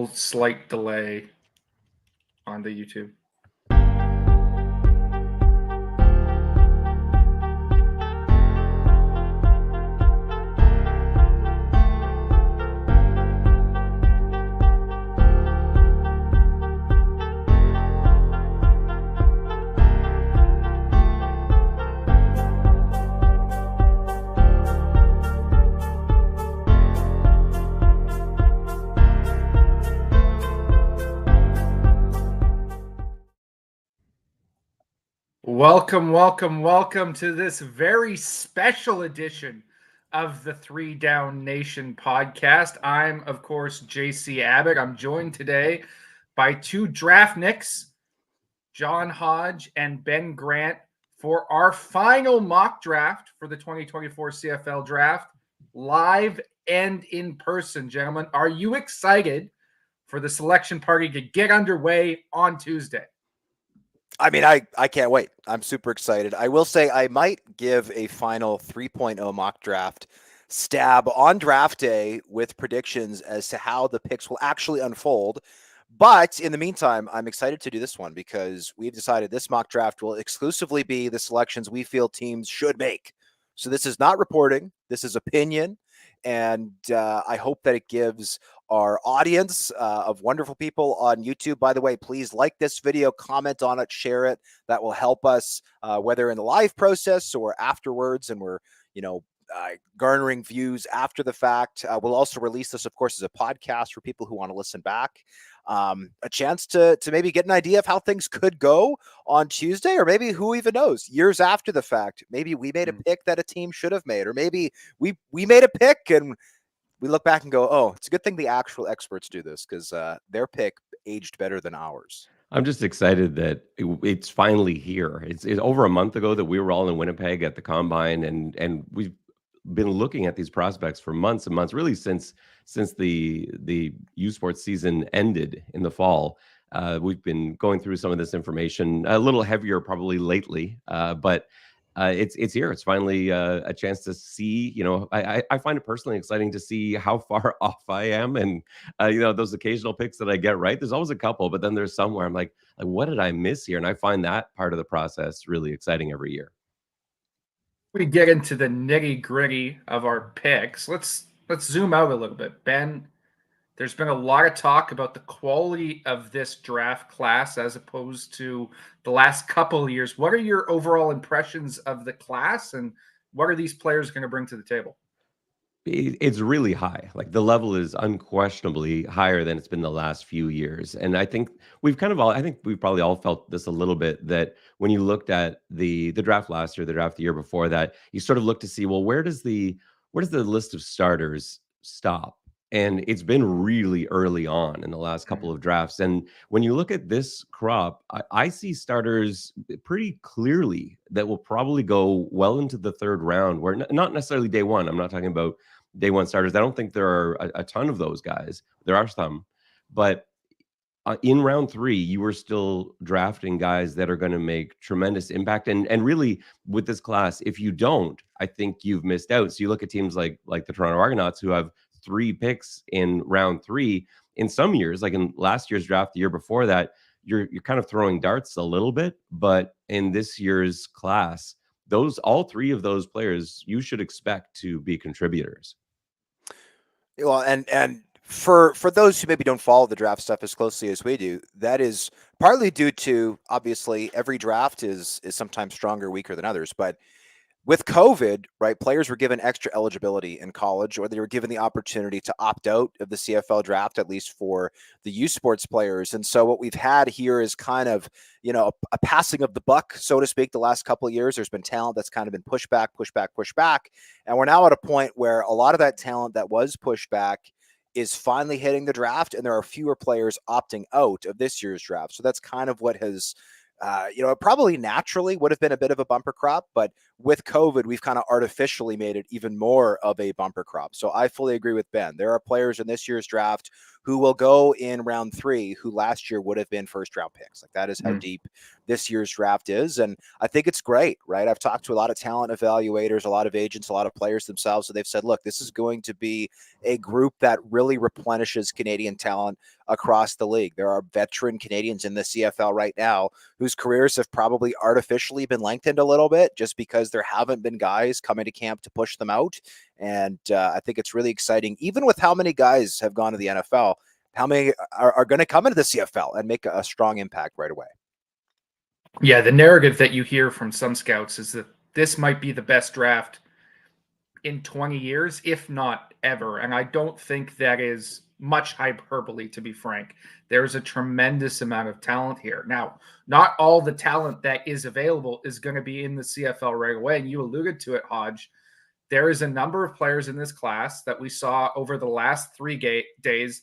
little slight delay on the YouTube. Welcome to this very special edition of the 3 Down Nation podcast. I'm, of course, JC Abbott. I'm joined today by two draftniks, John Hodge and Ben Grant, for our final mock draft for the 2024 CFL Draft, live and in person. Gentlemen, are you excited for the selection party to get underway on Tuesday? I mean, I can't wait. I'm super excited. I will say I might give a final 3.0 mock draft stab on draft day with predictions as to how the picks will actually unfold. But in the meantime, I'm excited to do this one because we've decided this mock draft will exclusively be the selections we feel teams should make. So this is not reporting. This is opinion. And I hope that it gives our audience of wonderful people on YouTube. By the way, please like this video, comment on it, share it. That will help us, whether in the live process or afterwards. And we're, garnering views after the fact. We'll also release this, of course, as a podcast for people who want to listen back. A chance to maybe get an idea of how things could go on Tuesday, or maybe who even knows, years after the fact, maybe we made a pick that a team should have made, or maybe we made a pick and we look back and go, oh, it's a good thing the actual experts do this because their pick aged better than ours. I'm just excited that it's finally here. It's over a month ago that we were all in Winnipeg at the Combine, and we've been looking at these prospects for months and months, really since the U Sports season ended in the fall. We've been going through some of this information, a little heavier probably lately, but it's here. It's finally a chance to see. I find it personally exciting to see how far off I am, and those occasional picks that I get right. There's always a couple, but then there's some where I'm like, what did I miss here? And I find that part of the process really exciting every year. We get into the nitty gritty of our picks. Let's zoom out a little bit. Ben, there's been a lot of talk about the quality of this draft class as opposed to the last couple of years. What are your overall impressions of the class, and what are these players going to bring to the table? It's really high. Like, the level is unquestionably higher than it's been the last few years. And I think we've probably all felt this a little bit, that when you looked at the draft last year, the draft the year before that, you sort of look to see, well, where does the list of starters stop? And it's been really early on in the last couple of drafts. And when you look at this crop, I see starters pretty clearly that will probably go well into the third round, where not necessarily day one. I'm not talking about day one starters. I don't think there are a ton of those guys. There are some, but in round 3, you were still drafting guys that are going to make tremendous impact. And really, with this class, if you don't, I think you've missed out. So you look at teams like the Toronto Argonauts, who have 3 picks in round 3. In some years, like in last year's draft, the year before that, you're kind of throwing darts a little bit. But in this year's class, all 3 of those players you should expect to be contributors. Well, and for those who maybe don't follow the draft stuff as closely as we do, that is partly due to, obviously, every draft is sometimes stronger, weaker than others. But with COVID, right, players were given extra eligibility in college, or they were given the opportunity to opt out of the CFL draft, at least for the U Sports players. And so what we've had here is kind of, a passing of the buck, so to speak, the last couple of years. There's been talent that's kind of been pushed back. And we're now at a point where a lot of that talent that was pushed back is finally hitting the draft, and there are fewer players opting out of this year's draft. So that's kind of what has it probably naturally would have been a bit of a bumper crop, but with COVID, we've kind of artificially made it even more of a bumper crop. So I fully agree with Ben. There are players in this year's draft who will go in round 3 who last year would have been first round picks. Like, that is how deep this year's draft is. And I think it's great, right? I've talked to a lot of talent evaluators, a lot of agents, a lot of players themselves. So they've said, look, this is going to be a group that really replenishes Canadian talent across the league. There are veteran Canadians in the CFL right now whose careers have probably artificially been lengthened a little bit just because there haven't been guys coming to camp to push them out. And I think it's really exciting, even with how many guys have gone to the NFL, how many are going to come into the CFL and make a strong impact right away. Yeah, the narrative that you hear from some scouts is that this might be the best draft in 20 years, if not ever. And I don't think that is much hyperbole, to be frank. There's a tremendous amount of talent here. Now, not all the talent that is available is going to be in the CFL right away. And you alluded to it, Hodge. There is a number of players in this class that we saw over the last 3 days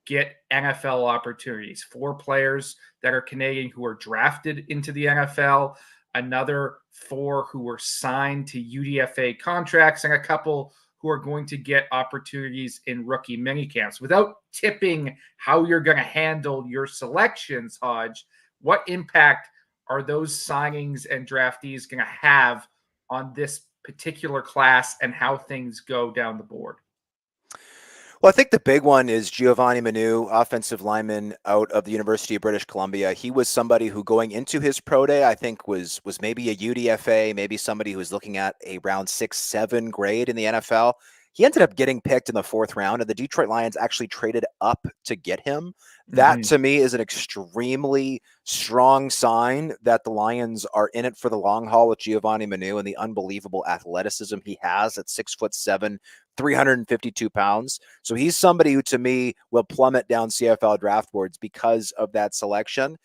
get NFL opportunities. 4 players that are Canadian who are drafted into the NFL, another 4 who were signed to UDFA contracts, and a couple who are going to get opportunities in rookie minicamps. Without tipping how you're going to handle your selections, Hodge, what impact are those signings and draftees going to have on this particular class and how things go down the board? Well, I think the big one is Giovanni Manu, offensive lineman out of the University of British Columbia. He was somebody who, going into his pro day, I think was maybe a UDFA, maybe somebody who was looking at a round 6-7 grade in the NFL. He ended up getting picked in the 4th round, and the Detroit Lions actually traded up to get him. That, to me, is an extremely strong sign that the Lions are in it for the long haul with Giovanni Manu and the unbelievable athleticism he has at 6'7", 352 pounds. So he's somebody who, to me, will plummet down CFL draft boards because of that selection.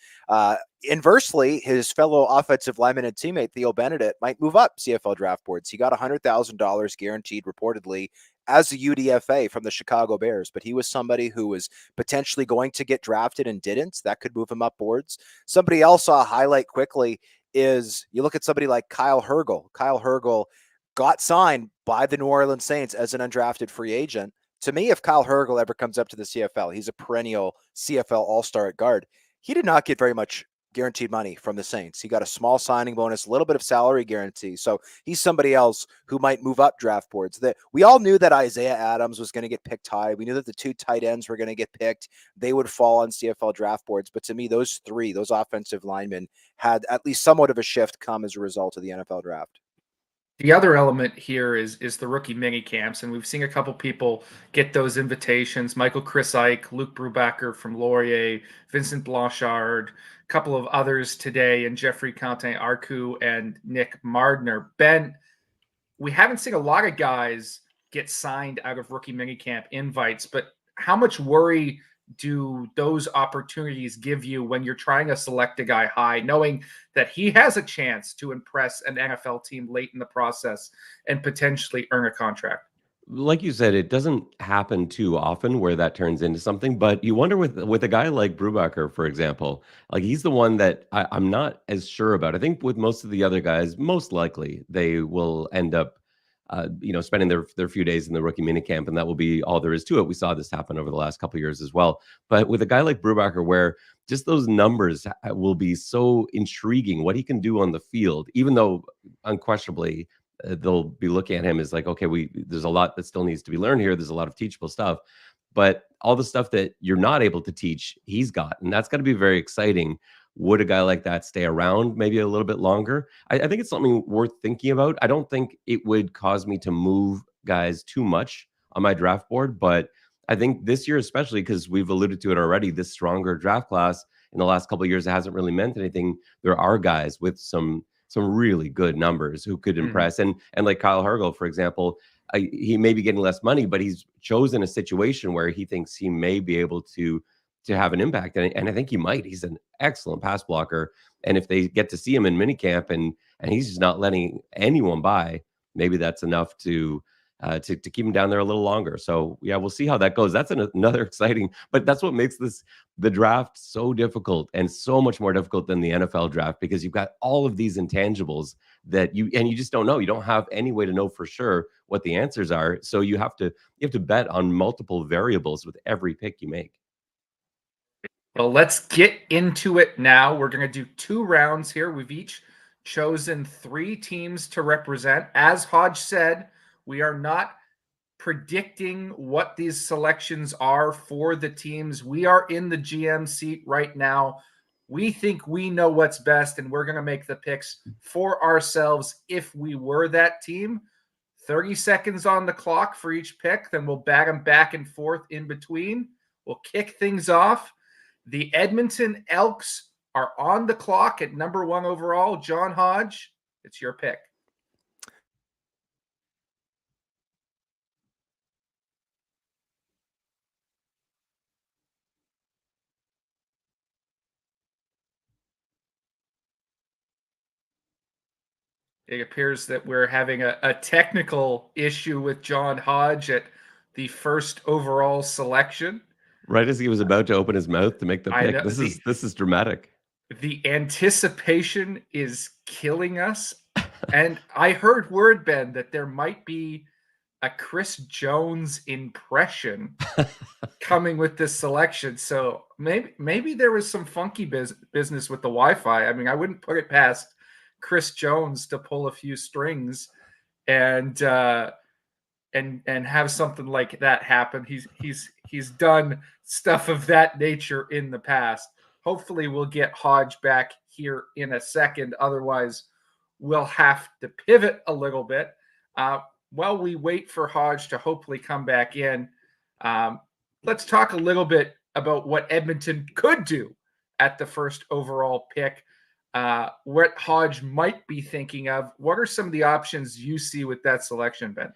Inversely, his fellow offensive lineman and teammate, Theo Benedict, might move up CFL draft boards. He got $100,000 guaranteed, reportedly, as a UDFA from the Chicago Bears, but he was somebody who was potentially going to get drafted and didn't. That could move him up boards. Somebody else I'll highlight quickly is, you look at somebody like Kyle Hergel. Kyle Hergel got signed by the New Orleans Saints as an undrafted free agent. To me, if Kyle Hergel ever comes up to the CFL, he's a perennial CFL all-star at guard. He did not get very much guaranteed money from the Saints. He got a small signing bonus, a little bit of salary guarantee. So he's somebody else who might move up draft boards. That we all knew that Isaiah Adams was going to get picked high. We knew that the 2 tight ends were going to get picked. They would fall on CFL draft boards. But to me, those offensive linemen had at least somewhat of a shift come as a result of the NFL draft. The other element here is the rookie mini camps, and we've seen a couple people get those invitations. Michael Chris Ike, Luke Brubaker from Laurier, Vincent Blanchard, a couple of others today, and Jeffrey Conte-Arcu and Nick Mardner. Ben, we haven't seen a lot of guys get signed out of rookie minicamp invites, but how much worry do those opportunities give you when you're trying to select a guy high, knowing that he has a chance to impress an NFL team late in the process and potentially earn a contract? Like you said, it doesn't happen too often where that turns into something, but you wonder with a guy like Brubaker, for example, like he's the one that I'm not as sure about. I think with most of the other guys, most likely they will end up spending their few days in the rookie minicamp, and that will be all there is to it. We saw this happen over the last couple of years as well. But with a guy like Brubaker, where just those numbers will be so intriguing, what he can do on the field, even though unquestionably they'll be looking at him as like, okay, there's a lot that still needs to be learned here. There's a lot of teachable stuff, but all the stuff that you're not able to teach, he's got, and that's going to be very exciting. Would a guy like that stay around maybe a little bit longer? I think it's something worth thinking about. I don't think it would cause me to move guys too much on my draft board, but I think this year, especially because we've alluded to it already, this stronger draft class in the last couple of years, it hasn't really meant anything. There are guys with some really good numbers who could impress. And like Kyle Hergel, for example, he may be getting less money, but he's chosen a situation where he thinks he may be able to have an impact. And I think he might. He's an excellent pass blocker. And if they get to see him in minicamp and he's just not letting anyone by, maybe that's enough to keep him down there a little longer. So yeah, we'll see how that goes. That's another exciting, but that's what makes the draft so difficult, and so much more difficult than the NFL draft, because you've got all of these intangibles that you just don't know. You don't have any way to know for sure what the answers are. So you have to bet on multiple variables with every pick you make. Well, let's get into it now. We're going to do 2 rounds here. We've each chosen 3 teams to represent. As Hodge said, we are not predicting what these selections are for the teams. We are in the GM seat right now. We think we know what's best, and we're going to make the picks for ourselves if we were that team. 30 seconds on the clock for each pick, then we'll bat them back and forth in between. We'll kick things off. The Edmonton Elks are on the clock at number 1 overall. John Hodge, it's your pick. It appears that we're having a technical issue with John Hodge at the first overall selection. Right as he was about to open his mouth to make the I pick. know This is dramatic. The anticipation is killing us. And I heard word, Ben, that there might be a Chris Jones impression coming with this selection. So maybe there was some funky business with the Wi-Fi. I mean, I wouldn't put it past Chris Jones to pull a few strings and have something like that happen. He's done stuff of that nature in the past. Hopefully we'll get Hodge back here in a second. Otherwise, we'll have to pivot a little bit. While we wait for Hodge to hopefully come back in, let's talk a little bit about what Edmonton could do at the first overall pick. What Hodge might be thinking of. What are some of the options you see with that selection, Ben?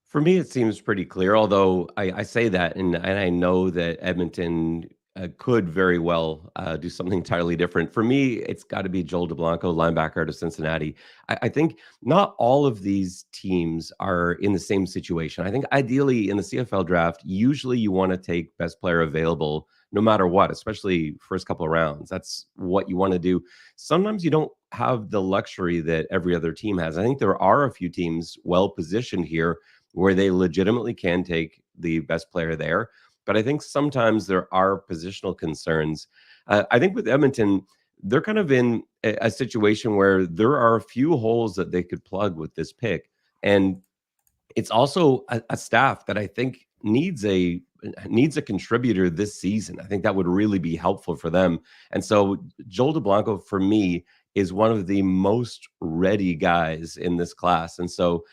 For me, it seems pretty clear, although I say that, and I know that Edmonton could very well do something entirely different. For me, it's got to be Joel DeBlanco, linebacker out of Cincinnati. I think not all of these teams are in the same situation. I think ideally in the CFL draft, usually you want to take best player available no matter what, especially first couple of rounds. That's what you want to do. Sometimes you don't have the luxury that every other team has. I think there are a few teams well positioned here where they legitimately can take the best player there. But I think sometimes there are positional concerns. I think with Edmonton, they're kind of in a situation where there are a few holes that they could plug with this pick. And it's also a staff that I think needs a contributor this season. I think that would really be helpful for them. And so Joel DeBlanco, for me, is one of the most ready guys in this class. And so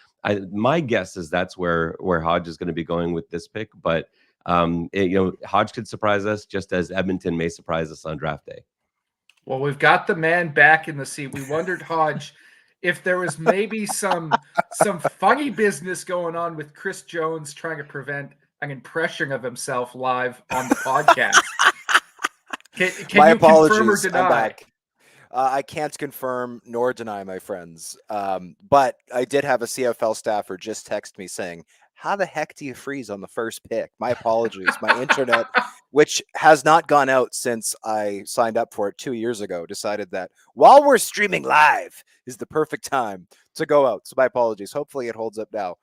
my guess is that's where Hodge is going to be going with this pick. But Hodge could surprise us just as Edmonton may surprise us on draft day. Well, we've got the man back in the seat. We wondered, Hodge, if there was maybe some funny business going on with Chris Jones trying to prevent an impression of himself live on the podcast. Can My you apologies. confirm or deny? I'm back. I can't confirm nor deny, my friends. But I did have a CFL staffer just text me saying, how the heck do you freeze on the first pick? My apologies. My internet, which has not gone out since I signed up for it 2 years ago, decided that while we're streaming live is the perfect time to go out. So my apologies. Hopefully it holds up now.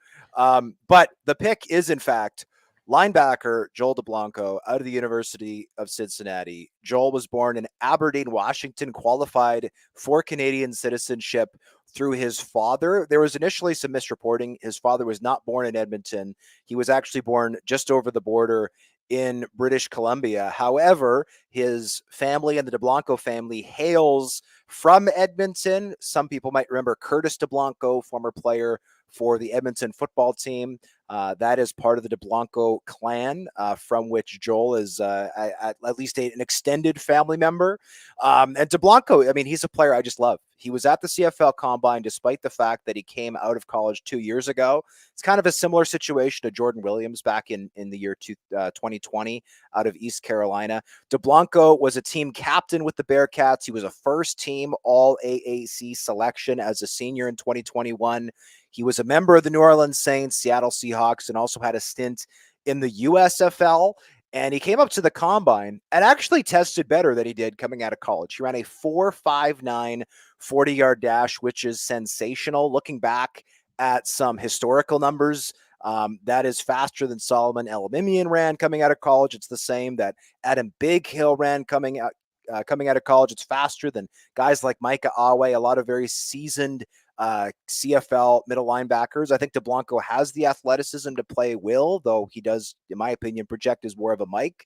But the pick is, in fact, linebacker Joel DeBlanco out of the University of Cincinnati. Joel was born in Aberdeen, Washington, qualified for Canadian citizenship through his father. There was initially some misreporting. His father was not born in Edmonton. He was actually born just over the border in British Columbia. However, his family and the DeBlanco family hails from Edmonton. Some people might remember Curtis DeBlanco, former player for the Edmonton football team. That is part of the DeBlanco clan, from which Joel is at least an extended family member. And DeBlanco, I mean, he's a player I just love. He was at the CFL Combine despite the fact that he came out of college 2 years ago. It's kind of a similar situation to Jordan Williams back in the year 2020 out of East Carolina. DeBlanco was a team captain with the Bearcats. He was a first-team All-AAC selection as a senior in 2021. He was a member of the New Orleans Saints, Seattle Seahawks, and also had a stint in the USFL. And he came up to the combine and actually tested better than he did coming out of college. He ran a 4.59 40-yard dash, which is sensational. Looking back at some historical numbers That is faster than Solomon Elimimian ran coming out of college. It's the same that Adam Big Hill ran coming out of college. It's faster than guys like Micah Awe, a lot of very seasoned CFL middle linebackers. I think DeBlanco has the athleticism to play Will, though he does, in my opinion, project as more of a Mike.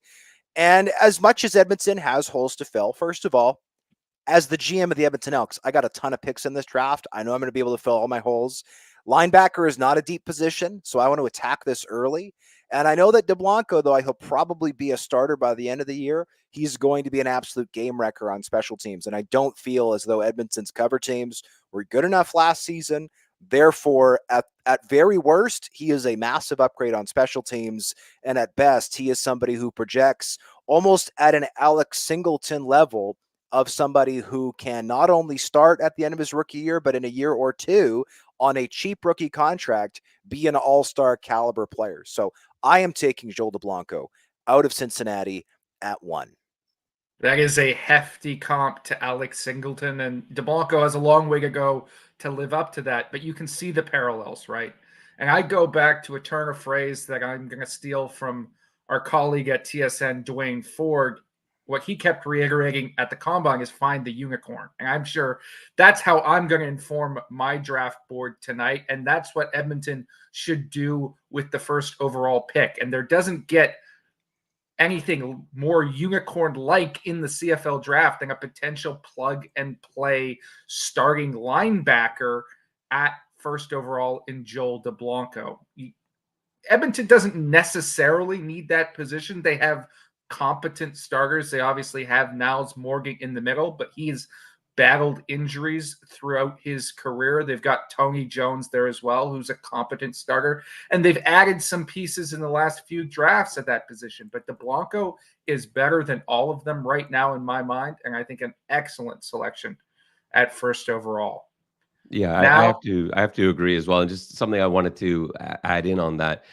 And as much as Edmonton has holes to fill, first of all, as the GM of the Edmonton Elks, I got a ton of picks in this draft. I know I'm going to be able to fill all my holes. Linebacker is not a deep position, so I want to attack this early. And I know that DeBlanco, though he'll probably be a starter by the end of the year, he's going to be an absolute game wrecker on special teams. And I don't feel as though Edmonton's cover teams were good enough last season. Therefore, at very worst, he is a massive upgrade on special teams. And at best, he is somebody who projects almost at an Alex Singleton level of somebody who can not only start at the end of his rookie year, but in a year or two on a cheap rookie contract, be an all-star caliber player. So I am taking Joel DeBlanco out of Cincinnati at 1. That is a hefty comp to Alex Singleton, and DeBlanco has a long way to go to live up to that, but you can see the parallels, right? And I go back to a turn of phrase that I'm going to steal from our colleague at TSN, Dwayne Ford. What he kept reiterating at the combine is find the unicorn. And I'm sure that's how I'm going to inform my draft board tonight. And that's what Edmonton should do with the first overall pick. And there doesn't get anything more unicorn-like in the CFL draft than a potential plug-and-play starting linebacker at first overall in Joel DeBlanco. Edmonton doesn't necessarily need that position. They have competent starters. They obviously have Niles Morgan in the middle, but he's battled injuries throughout his career. They've got Tony Jones there as well, who's a competent starter. And they've added some pieces in the last few drafts at that position. But DeBlanco is better than all of them right now in my mind, and I think an excellent selection at first overall. Yeah, Now, I have to agree as well. And just something I wanted to add in on that.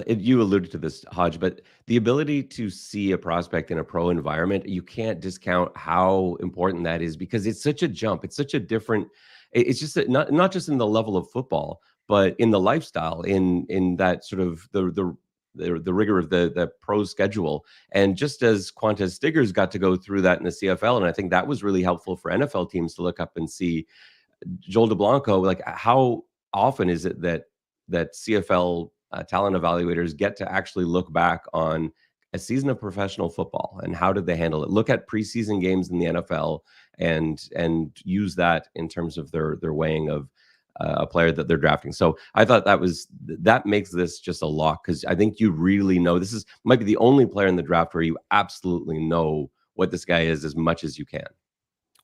You alluded to this, Hodge, but the ability to see a prospect in a pro environment, you can't discount how important that is because it's such a jump. It's such a different. It's just not just in the level of football, but in the lifestyle, in that sort of the rigor of the pro schedule. And just as Qantas Stiggers got to go through that in the CFL, and I think that was really helpful for NFL teams to look up and see Joel DeBlanco, like how often is it that CFL talent evaluators get to actually look back on a season of professional football and how did they handle it? Look at preseason games in the NFL and use that in terms of their weighing of a player that they're drafting. So I thought that makes this just a lock because I think you really know this might be the only player in the draft where you absolutely know what this guy is as much as you can.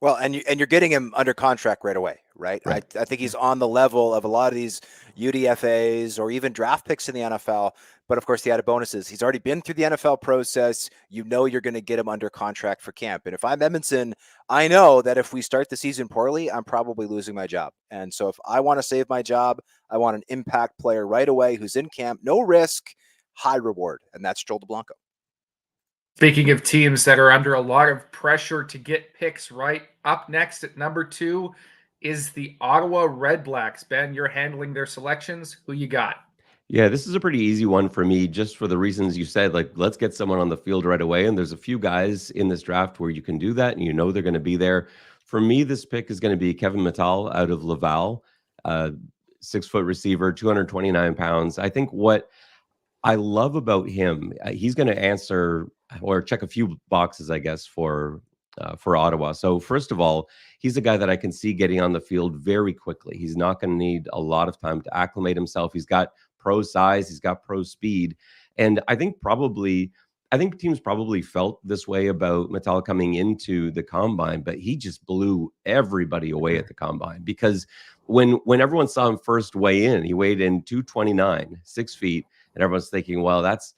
Well, and you're getting him under contract right away, right? I think he's on the level of a lot of these UDFAs or even draft picks in the NFL. But of course, the added bonus is he's already been through the NFL process. You know you're going to get him under contract for camp. And if I'm Edmonton, I know that if we start the season poorly, I'm probably losing my job. And so if I want to save my job, I want an impact player right away who's in camp, no risk, high reward. And that's Joel DeBlanco. Speaking of teams that are under a lot of pressure to get picks right, up next at number 2 is the Ottawa Redblacks. Ben, you're handling their selections. Who you got? Yeah, this is a pretty easy one for me, just for the reasons you said. Like, let's get someone on the field right away. And there's a few guys in this draft where you can do that, and you know they're going to be there. For me, this pick is going to be Kevin Mittal out of Laval, 6-foot receiver, 229 pounds. I think what I love about him, he's going to answer or check a few boxes, I guess, for Ottawa. So first of all, he's a guy that I can see getting on the field very quickly. He's not going to need a lot of time to acclimate himself. He's got pro size, he's got pro speed, and I think teams probably felt this way about Mittal coming into the combine, but he just blew everybody away at the combine because when everyone saw him first weigh in, he weighed in 229, 6 feet. And everyone's thinking, well, that's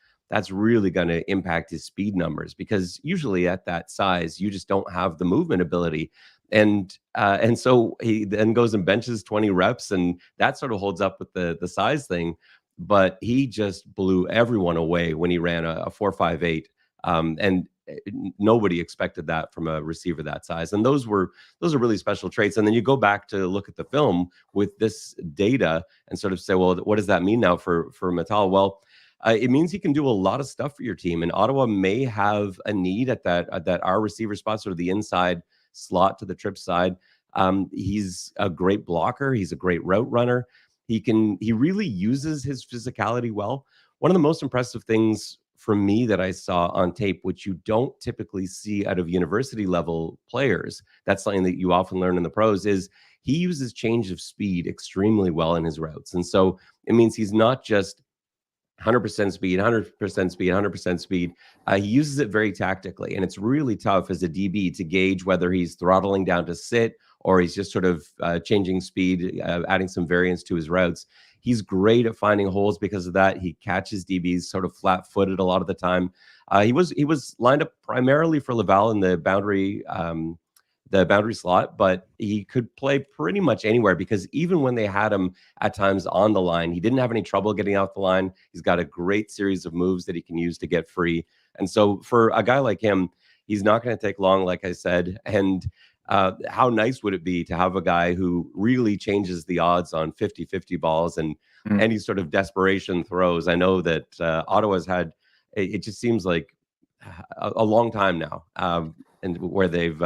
really going to impact his speed numbers because usually at that size, you just don't have the movement ability. And so he then goes and benches 20 reps, and that sort of holds up with the size thing. But he just blew everyone away when he ran a 4.58. And nobody expected that from a receiver that size. And those are really special traits. And then you go back to look at the film with this data and sort of say, well, what does that mean now for Metal? Well, it means he can do a lot of stuff for your team. And Ottawa may have a need at that our receiver spot, sort of the inside slot to the trip side. He's a great blocker. He's a great route runner. He really uses his physicality well. One of the most impressive things for me that I saw on tape, which you don't typically see out of university level players, that's something that you often learn in the pros, is he uses change of speed extremely well in his routes. And so it means he's not just 100% speed, 100% speed, 100% speed. He uses it very tactically. And it's really tough as a DB to gauge whether he's throttling down to sit or he's just sort of changing speed, adding some variance to his routes. He's great at finding holes because of that. He catches DBs sort of flat-footed a lot of the time. He was lined up primarily for Laval in the boundary slot, but he could play pretty much anywhere because even when they had him at times on the line, he didn't have any trouble getting off the line. He's got a great series of moves that he can use to get free. And so for a guy like him, he's not going to take long, like I said. And how nice would it be to have a guy who really changes the odds on 50-50 balls and any sort of desperation throws? I know that Ottawa's had, it just seems like a long time now, and where they've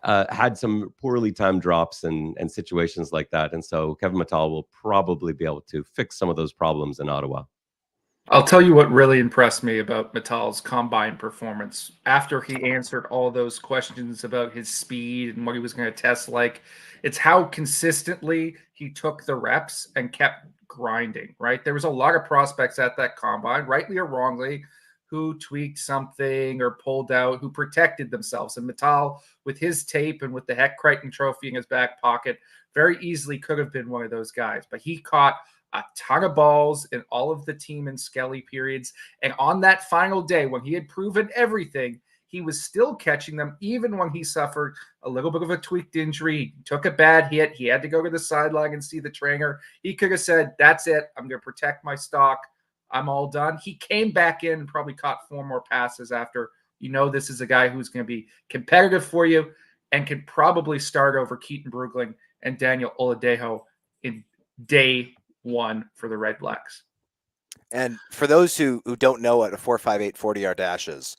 had some poorly timed drops and situations like that. And so Kevin Metal will probably be able to fix some of those problems in Ottawa. I'll tell you what really impressed me about Metal's combine performance. After he answered all those questions about his speed and what he was going to test like, it's how consistently he took the reps and kept grinding, right? There was a lot of prospects at that combine, rightly or wrongly, who tweaked something or pulled out, who protected themselves. And Metal, with his tape and with the Heck Crichton trophy in his back pocket, very easily could have been one of those guys. But he caught a ton of balls in all of the team and Skelly periods. And on that final day, when he had proven everything, he was still catching them, even when he suffered a little bit of a tweaked injury, he took a bad hit. He had to go to the sideline and see the trainer. He could have said, that's it. I'm going to protect my stock. I'm all done. He came back in and probably caught 4 more passes after. This is a guy who's going to be competitive for you and can probably start over Keaton Brugling and Daniel Oladejo in day 1 for the Red Blacks. And for those who don't know what a 4.58 40-yard dash is,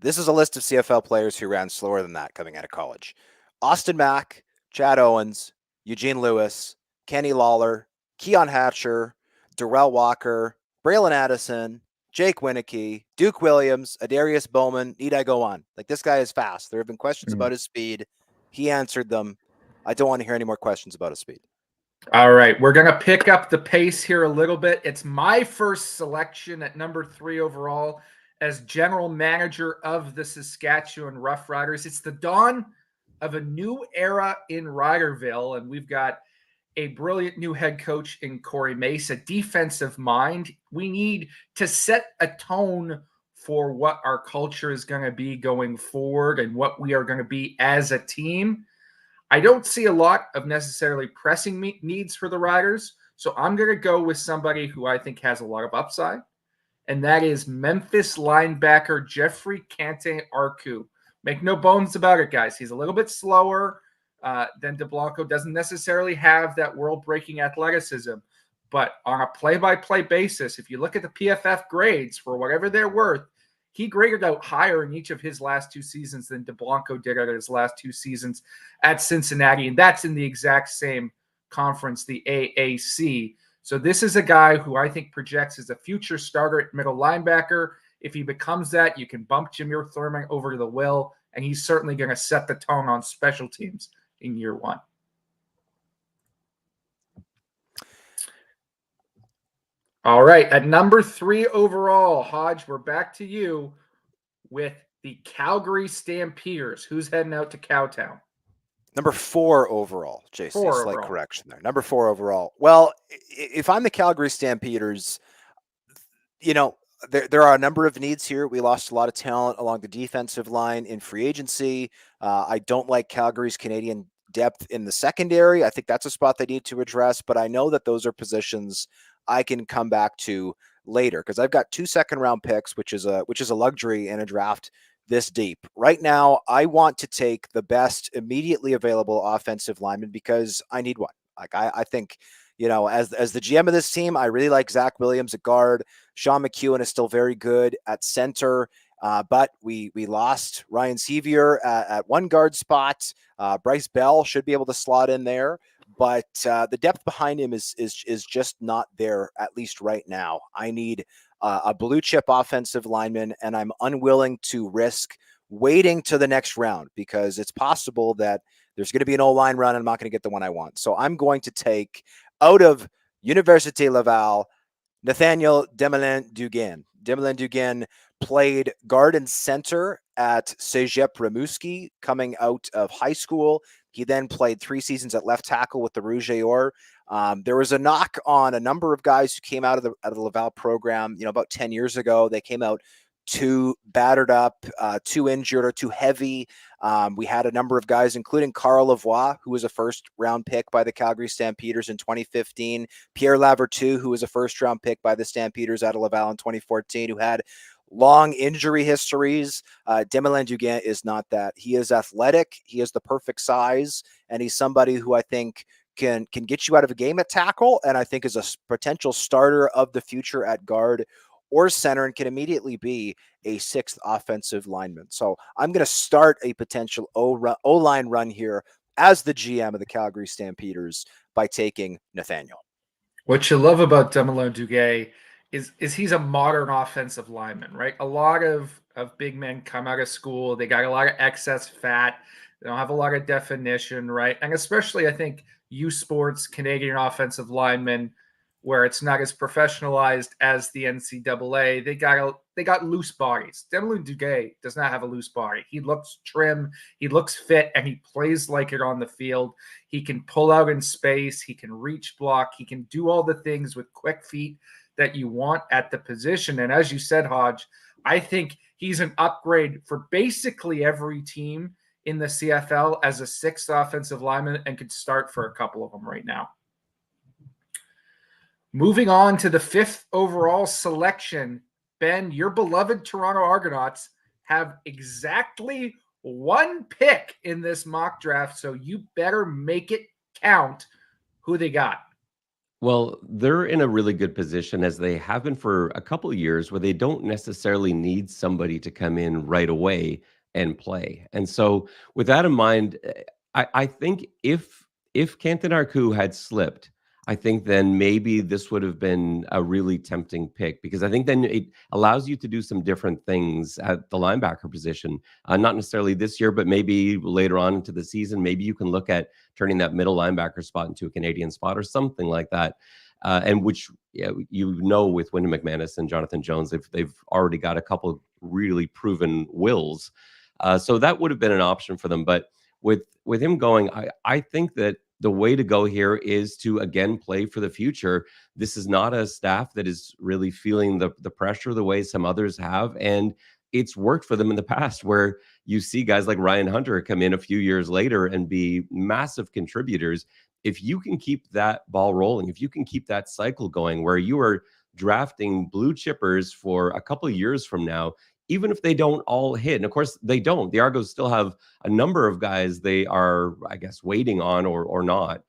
this is a list of CFL players who ran slower than that coming out of college. Austin Mack, Chad Owens, Eugene Lewis, Kenny Lawler, Keon Hatcher, Darrell Walker, Braylon Addison, Jake Winicky, Duke Williams, Adarius Bowman. Need I go on? Like, this guy is fast. There have been questions about his speed. He answered them. I don't want to hear any more questions about his speed. All right, we're going to pick up the pace here a little bit. It's my first selection at number 3 overall as general manager of the Saskatchewan Roughriders. It's the dawn of a new era in Riderville, and we've got a brilliant new head coach in Corey Mace, a defensive mind. We need to set a tone for what our culture is going to be going forward and what we are going to be as a team. I don't see a lot of necessarily pressing needs for the Riders, so I'm going to go with somebody who I think has a lot of upside, and that is Memphis linebacker Jeffrey Kante-Arku. Make no bones about it, guys. He's a little bit slower than DeBlanco, doesn't necessarily have that world-breaking athleticism, but on a play-by-play basis, if you look at the PFF grades for whatever they're worth, he graded out higher in each of his last 2 seasons than DeBlanco did at his last 2 seasons at Cincinnati, and that's in the exact same conference, the AAC. So this is a guy who I think projects as a future starter at middle linebacker. If he becomes that, you can bump Jameer Thurman over to the will, and he's certainly going to set the tone on special teams in year 1. All right, at number 3 overall, Hodge, we're back to you with the Calgary Stampeders. Who's heading out to Cowtown? Number 4 overall, JC. 4 slight overall. Correction there. Number 4 overall. Well, if I'm the Calgary Stampeders, there are a number of needs here. We lost a lot of talent along the defensive line in free agency. I don't like Calgary's Canadian depth in the secondary. I think that's a spot they need to address, but I know that those are positions I can come back to later because I've got 2 second-round picks, which is a luxury in a draft this deep. Right now, I want to take the best immediately available offensive lineman because I need one. Like I think, as the GM of this team, I really like Zach Williams at guard. Sean McEwen is still very good at center. But we lost Ryan Sevier at one guard spot. Bryce Bell should be able to slot in there, but the depth behind him is just not there, at least right now. I need a blue chip offensive lineman, and I'm unwilling to risk waiting to the next round because it's possible that there's going to be an O-line run and I'm not going to get the one I want. So I'm going to take out of Université Laval, Nathaniel Demelin-Dugan. Demelin-Dugan played guard and center at Cégep Rimouski coming out of high school. He then played 3 seasons at left tackle with the Rouge et Or. There was a knock on a number of guys who came out of the Laval program, about 10 years ago. They came out too battered up, too injured, or too heavy. We had a number of guys, including Carl Lavoie, who was a first-round pick by the Calgary Stampeders in 2015, Pierre Lavertu, who was a first-round pick by the Stampeders out of Laval in 2014, who had long injury histories. Demelin-Dugan is not that. He is athletic. He is the perfect size, and he's somebody who I think can get you out of a game at tackle, and I think is a potential starter of the future at guard or center and can immediately be a 6th offensive lineman. So I'm going to start a potential O-line run here as the GM of the Calgary Stampeders by taking Nathaniel. What you love about Demelin-Dugan is he's a modern offensive lineman, right? A lot of big men come out of school. They got a lot of excess fat. They don't have a lot of definition, right? And especially, I think, U Sports Canadian offensive linemen, where it's not as professionalized as the NCAA, they got loose bodies. Demelin-Dugan does not have a loose body. He looks trim, he looks fit, and he plays like it on the field. He can pull out in space, he can reach block, he can do all the things with quick feet that you want at the position. And as you said, Hodge, I think he's an upgrade for basically every team in the CFL as a 6th offensive lineman and could start for a couple of them right now. Moving on to the 5th overall selection, Ben, your beloved Toronto Argonauts have exactly 1 pick in this mock draft, so you better make it count. Who they got? Well, they're in a really good position as they have been for a couple of years where they don't necessarily need somebody to come in right away and play. And so with that in mind, I think if Canton Arcou had slipped, I think then maybe this would have been a really tempting pick because I think then it allows you to do some different things at the linebacker position. Not necessarily this year, but maybe later on into the season, maybe you can look at turning that middle linebacker spot into a Canadian spot or something like that. And which, with Wyndham McManus and Jonathan Jones, they've already got a couple really proven wills. So that would have been an option for them. But with him going, I think that the way to go here is to, again, play for the future. This is not a staff that is really feeling the pressure the way some others have. And it's worked for them in the past where you see guys like Ryan Hunter come in a few years later and be massive contributors. If you can keep that ball rolling, if you can keep that cycle going where you are drafting blue chippers for a couple of years from now, even if they don't all hit, and of course they don't, the Argos still have a number of guys they are, I guess, waiting on or not,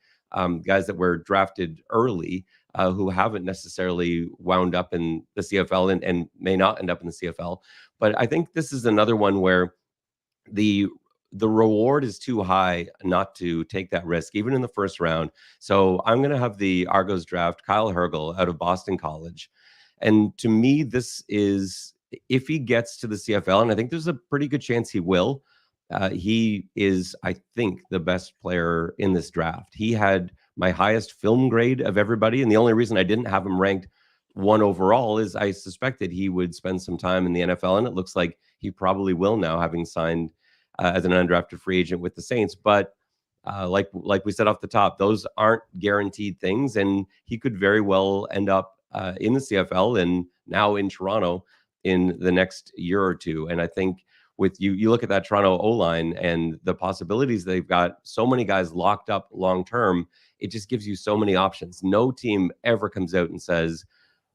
guys that were drafted early who haven't necessarily wound up in the CFL and may not end up in the CFL. But I think this is another one where the reward is too high not to take that risk, even in the first round. So I'm going to have the Argos draft Kyle Hergel out of Boston College. And to me, this is, if he gets to the CFL, and I think there's a pretty good chance he will, he is, I think, the best player in this draft. He had my highest film grade of everybody, and the only reason I didn't have him ranked 1 overall is I suspected he would spend some time in the NFL, and it looks like he probably will now, having signed as an undrafted free agent with the Saints. But like we said off the top, those aren't guaranteed things, and he could very well end up in the CFL and now in Toronto in the next year or two. And I think with you look at that Toronto O-line and the possibilities they've got, so many guys locked up long term, it just gives you so many options. No team ever comes out and says,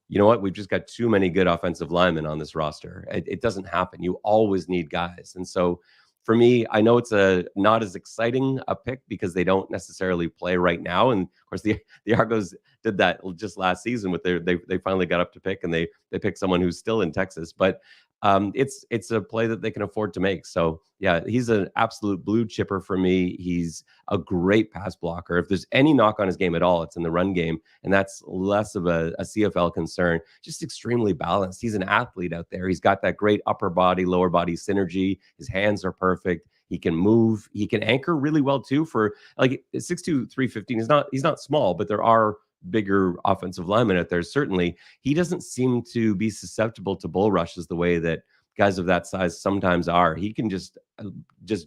you know what, we've just got too many good offensive linemen on this roster. It doesn't happen. You always need guys. And so for me, I know it's not as exciting a pick because they don't necessarily play right now. And of course, the Argos did that just last season with they finally got up to pick, and they picked someone who's still in Texas. But it's a play that they can afford to make. So yeah, he's an absolute blue chipper for me. He's a great pass blocker. If there's any knock on his game at all, it's in the run game, and that's less of a CFL concern. Just extremely balanced. He's an athlete out there. He's got that great upper body, lower body synergy. His hands are perfect. He can move. He can anchor really well too. For like 6'2", 315. He's not small, but there are bigger offensive linemen out there. Certainly, he doesn't seem to be susceptible to bull rushes the way that guys of that size sometimes are. He can just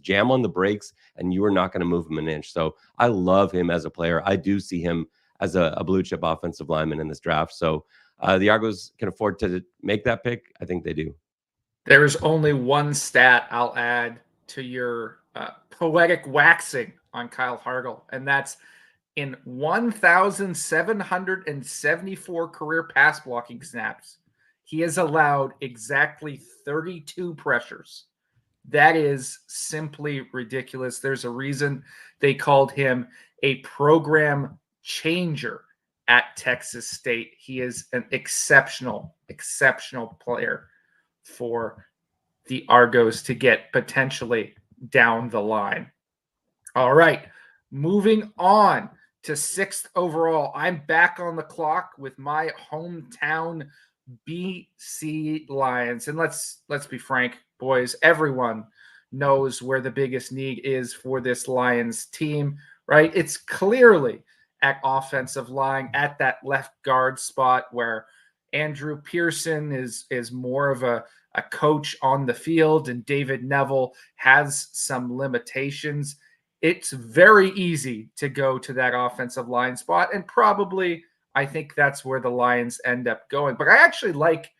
jam on the brakes, and you are not going to move him an inch. So I love him as a player. I do see him as a blue chip offensive lineman in this draft. So the Argos can afford to make that pick. I think they do. There is only one stat I'll add to your poetic waxing on Kyle Hargel, and that's in 1,774 career pass blocking snaps, he has allowed exactly 32 pressures. That is simply ridiculous. There's a reason they called him a program changer at Texas State. He is an exceptional player for the Argos to get potentially down the line. All right, moving on to 6th overall. I'm back on the clock with my hometown BC Lions. And let's be frank, boys, everyone knows where the biggest need is for this Lions team, right? It's clearly at offensive line, at that left guard spot where Andrew Pearson is more of a coach on the field, and David Neville has some limitations. It's very easy to go to that offensive line spot, and probably I think that's where the Lions end up going. But I actually like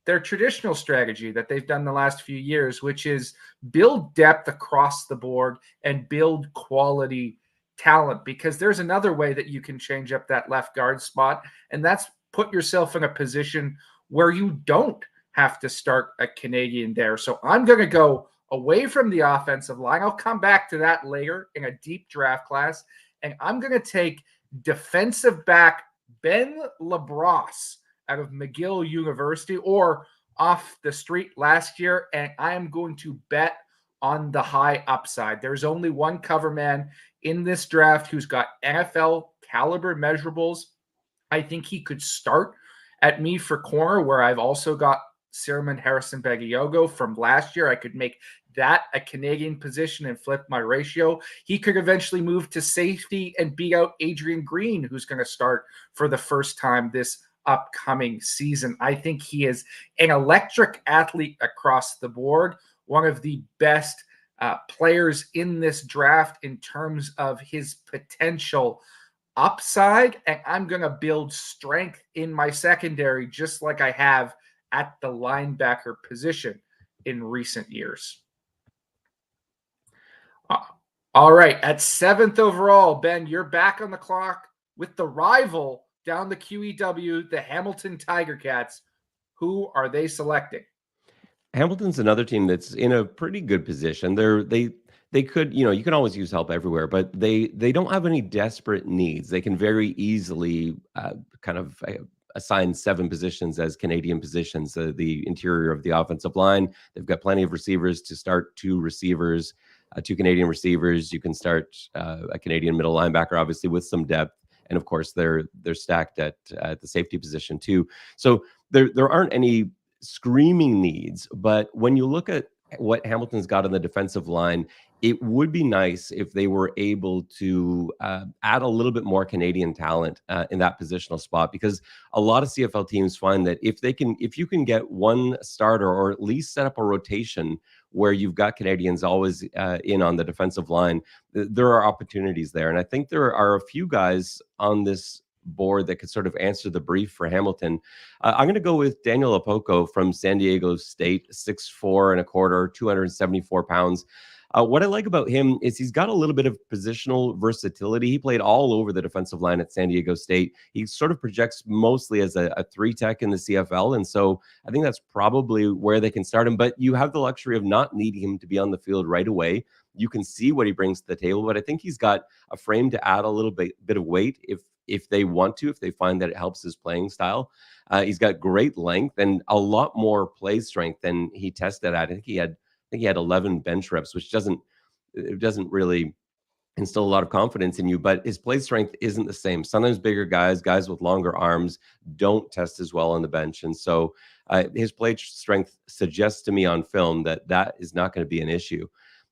their traditional strategy that they've done the last few years, which is build depth across the board and build quality talent, because there's another way that you can change up that left guard spot, and that's put yourself in a position where you don't have to start a Canadian there. So I'm going to go away from the offensive line. I'll come back to that later in a deep draft class, and I'm going to take defensive back Ben LaBrosse out of McGill University, or off the street last year, and I am going to bet on the high upside. There's only one cover man in this draft who's got NFL caliber measurables. I think he could start at me for corner, where I've also got Sirman Harrison-Bagiogo from last year. I could make that a Canadian position and flip my ratio. He could eventually move to safety and beat out Adrian Green, who's going to start for the first time this upcoming season. I think he is an electric athlete across the board, one of the best players in this draft in terms of his potential upside, and I'm going to build strength in my secondary just like I have at the linebacker position in recent years. All right, at 7th overall, Ben, you're back on the clock with the rival down the QEW, the Hamilton Tiger Cats. Who are they selecting? Hamilton's another team that's in a pretty good position. They could, you can always use help everywhere, but they don't have any desperate needs. They can very easily assign 7 positions as Canadian positions. The interior of the offensive line, they've got plenty of receivers to start 2 receivers, 2 Canadian receivers. You can start a Canadian middle linebacker, obviously with some depth, and of course they're stacked at the safety position too. So there aren't any screaming needs, but when you look at what Hamilton's got on the defensive line, it would be nice if they were able to add a little bit more Canadian talent in that positional spot, because a lot of CFL teams find that if you can get one starter, or at least set up a rotation where you've got Canadians always in on the defensive line, there are opportunities there. And I think there are a few guys on this board that could sort of answer the brief for Hamilton. I'm going to go with Daniel Apoko from San Diego State, 6'4 and a quarter, 274 pounds. What I like about him is he's got a little bit of positional versatility. He played all over the defensive line at San Diego State. He sort of projects mostly as a three tech in the CFL. And so I think that's probably where they can start him. But you have the luxury of not needing him to be on the field right away. You can see what he brings to the table, but I think he's got a frame to add a little bit of weight if they want to, if they find that it helps his playing style. He's got great length and a lot more play strength than he tested at. I think he had 11 bench reps, which doesn't really instill a lot of confidence in you, but his play strength isn't the same. Sometimes bigger guys with longer arms don't test as well on the bench. And so his play strength suggests to me on film that is not going to be an issue.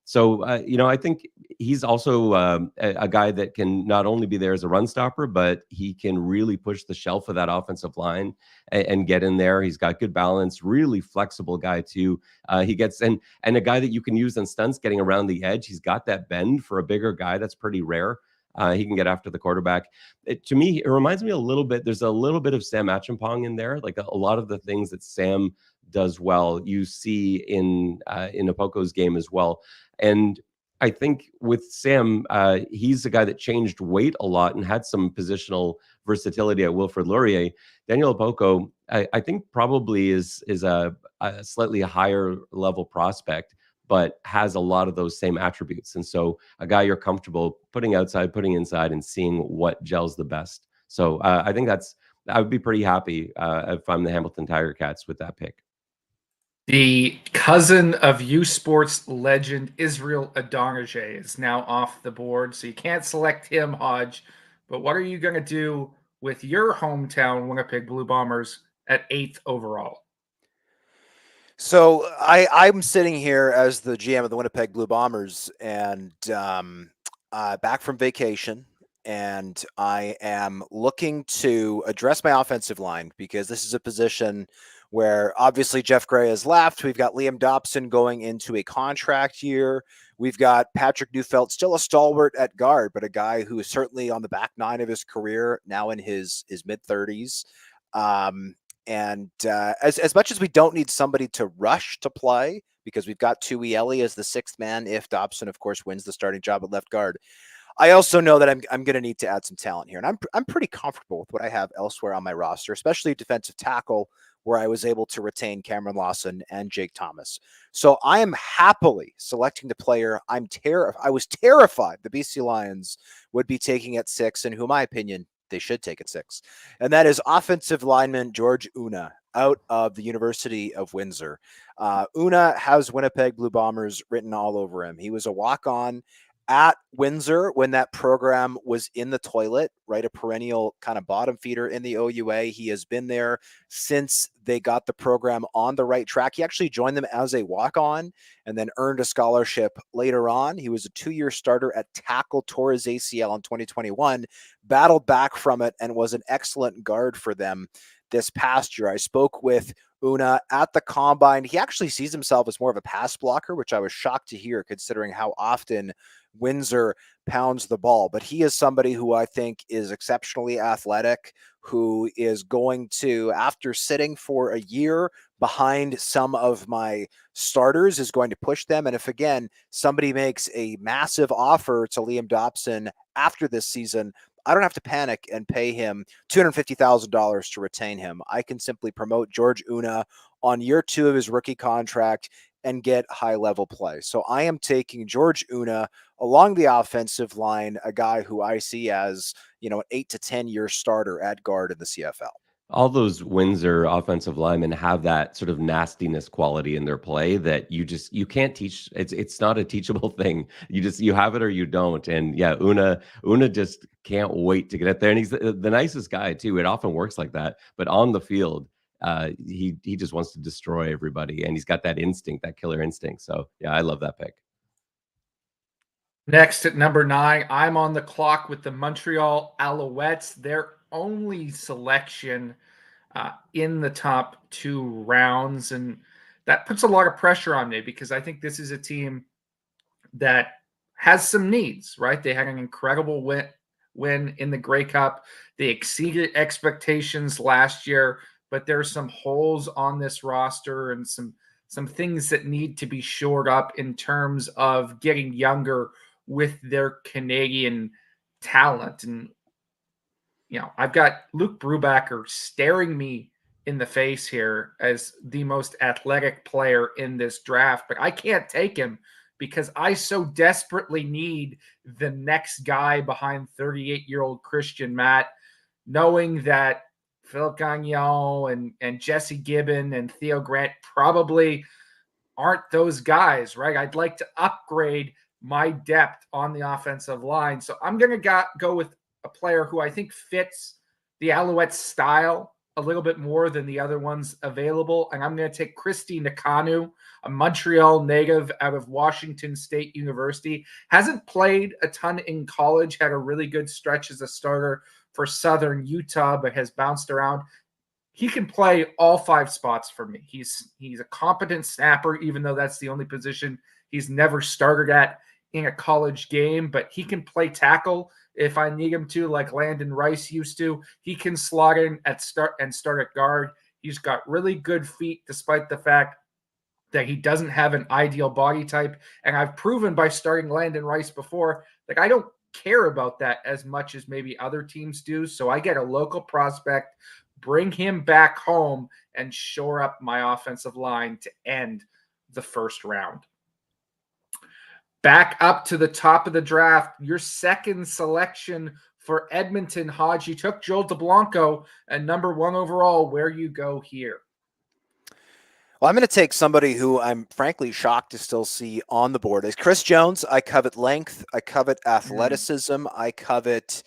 So, I think he's also a guy that can not only be there as a run stopper, but he can really push the shelf of that offensive line and get in there. He's got good balance, really flexible guy too. He gets and a guy that you can use on stunts getting around the edge. He's got that bend for a bigger guy. That's pretty rare. He can get after the quarterback. To me, it reminds me a little bit. There's a little bit of Sam Acheampong in there. Like a lot of the things that Sam does well, you see in Opoko's game as well. And I think with Sam, he's a guy that changed weight a lot and had some positional versatility at Wilfrid Laurier. Daniel Opoko, I think probably is a slightly higher level prospect, but has a lot of those same attributes. And so a guy you're comfortable putting outside, putting inside, and seeing what gels the best. So I think I would be pretty happy if I'm the Hamilton Tiger Cats with that pick. The cousin of U Sports legend Israel Adonijah is now off the board, so you can't select him, Hodge. But what are you going to do with your hometown Winnipeg Blue Bombers at 8th overall? So I'm sitting here as the GM of the Winnipeg Blue Bombers and back from vacation. And I am looking to address my offensive line because this is a position where obviously Jeff Gray has left. We've got Liam Dobson going into a contract year. We've got Patrick Neufeld, still a stalwart at guard, but a guy who is certainly on the back nine of his career, now in his mid-30s. As much as we don't need somebody to rush to play, because we've got Tui Ellie as the sixth man if Dobson, of course, wins the starting job at left guard, I also know that I'm going to need to add some talent here. And I'm pretty comfortable with what I have elsewhere on my roster, especially defensive tackle, where I was able to retain Cameron Lawson and Jake Thomas. So I am happily selecting the player I was terrified the BC Lions would be taking at 6, and who, in my opinion, they should take at 6. And that is offensive lineman George Una out of the University of Windsor. Una has Winnipeg Blue Bombers written all over him. He was a walk-on at Windsor when that program was in the toilet, right? A perennial kind of bottom feeder in the OUA. He has been there since they got the program on the right track. He actually joined them as a walk-on and then earned a scholarship later on. He was a 2-year starter at tackle, tore his ACL in 2021, battled back from it, and was an excellent guard for them this past year. I spoke with Una at the combine. He actually sees himself as more of a pass blocker, which I was shocked to hear considering how often Windsor pounds the ball. But he is somebody who I think is exceptionally athletic, who is going to, after sitting for a year behind some of my starters, is going to push them. And if, again, somebody makes a massive offer to Liam Dobson after this season, I don't have to panic and pay him $250,000 to retain him. I can simply promote George Una on year 2 of his rookie contract and get high-level play. So I am taking George Una along the offensive line, a guy who I see as, an 8 to 10-year starter at guard in the CFL. All those Windsor offensive linemen have that sort of nastiness quality in their play that you can't teach. It's not a teachable thing. You have it or you don't. And yeah, Una just can't wait to get it there. And he's the nicest guy too. It often works like that, but on the field, he just wants to destroy everybody, and he's got that instinct, that killer instinct. So yeah, I love that pick. Next at number 9, I'm on the clock with the Montreal Alouettes. Their only selection in the top 2 rounds, and that puts a lot of pressure on me because I think this is a team that has some needs, right? They had an incredible win in the Grey Cup. They exceeded expectations last year, but there's some holes on this roster and some some things that need to be shored up in terms of getting younger with their Canadian talent. And, I've got Luke Brubaker staring me in the face here as the most athletic player in this draft, but I can't take him because I so desperately need the next guy behind 38-year-old Christian Matt, knowing that Phil Gagnon and Jesse Gibbon and Theo Grant probably aren't those guys, right? I'd like to upgrade my depth on the offensive line. So I'm going to go with a player who I think fits the Alouettes style a little bit more than the other ones available. And I'm going to take Christy Nakanu, a Montreal native out of Washington State University. Hasn't played a ton in college, had a really good stretch as a starter for Southern Utah, but has bounced around. He can play all 5 spots for me. He's a competent snapper, even though that's the only position he's never started at in a college game, but he can play tackle if I need him to, like Landon Rice used to. He can slot in at start at guard. He's got really good feet, despite the fact that he doesn't have an ideal body type. And I've proven by starting Landon Rice before that I don't care about that as much as maybe other teams do. So I get a local prospect, bring him back home, and shore up my offensive line to end the first round. Back up to the top of the draft, your second selection for Edmonton, Hodge. You took Joel DeBlanco at number 1 overall. Where you go here? Well, I'm going to take somebody who I'm frankly shocked to still see on the board. As Chris Jones, I covet length, I covet athleticism, I covet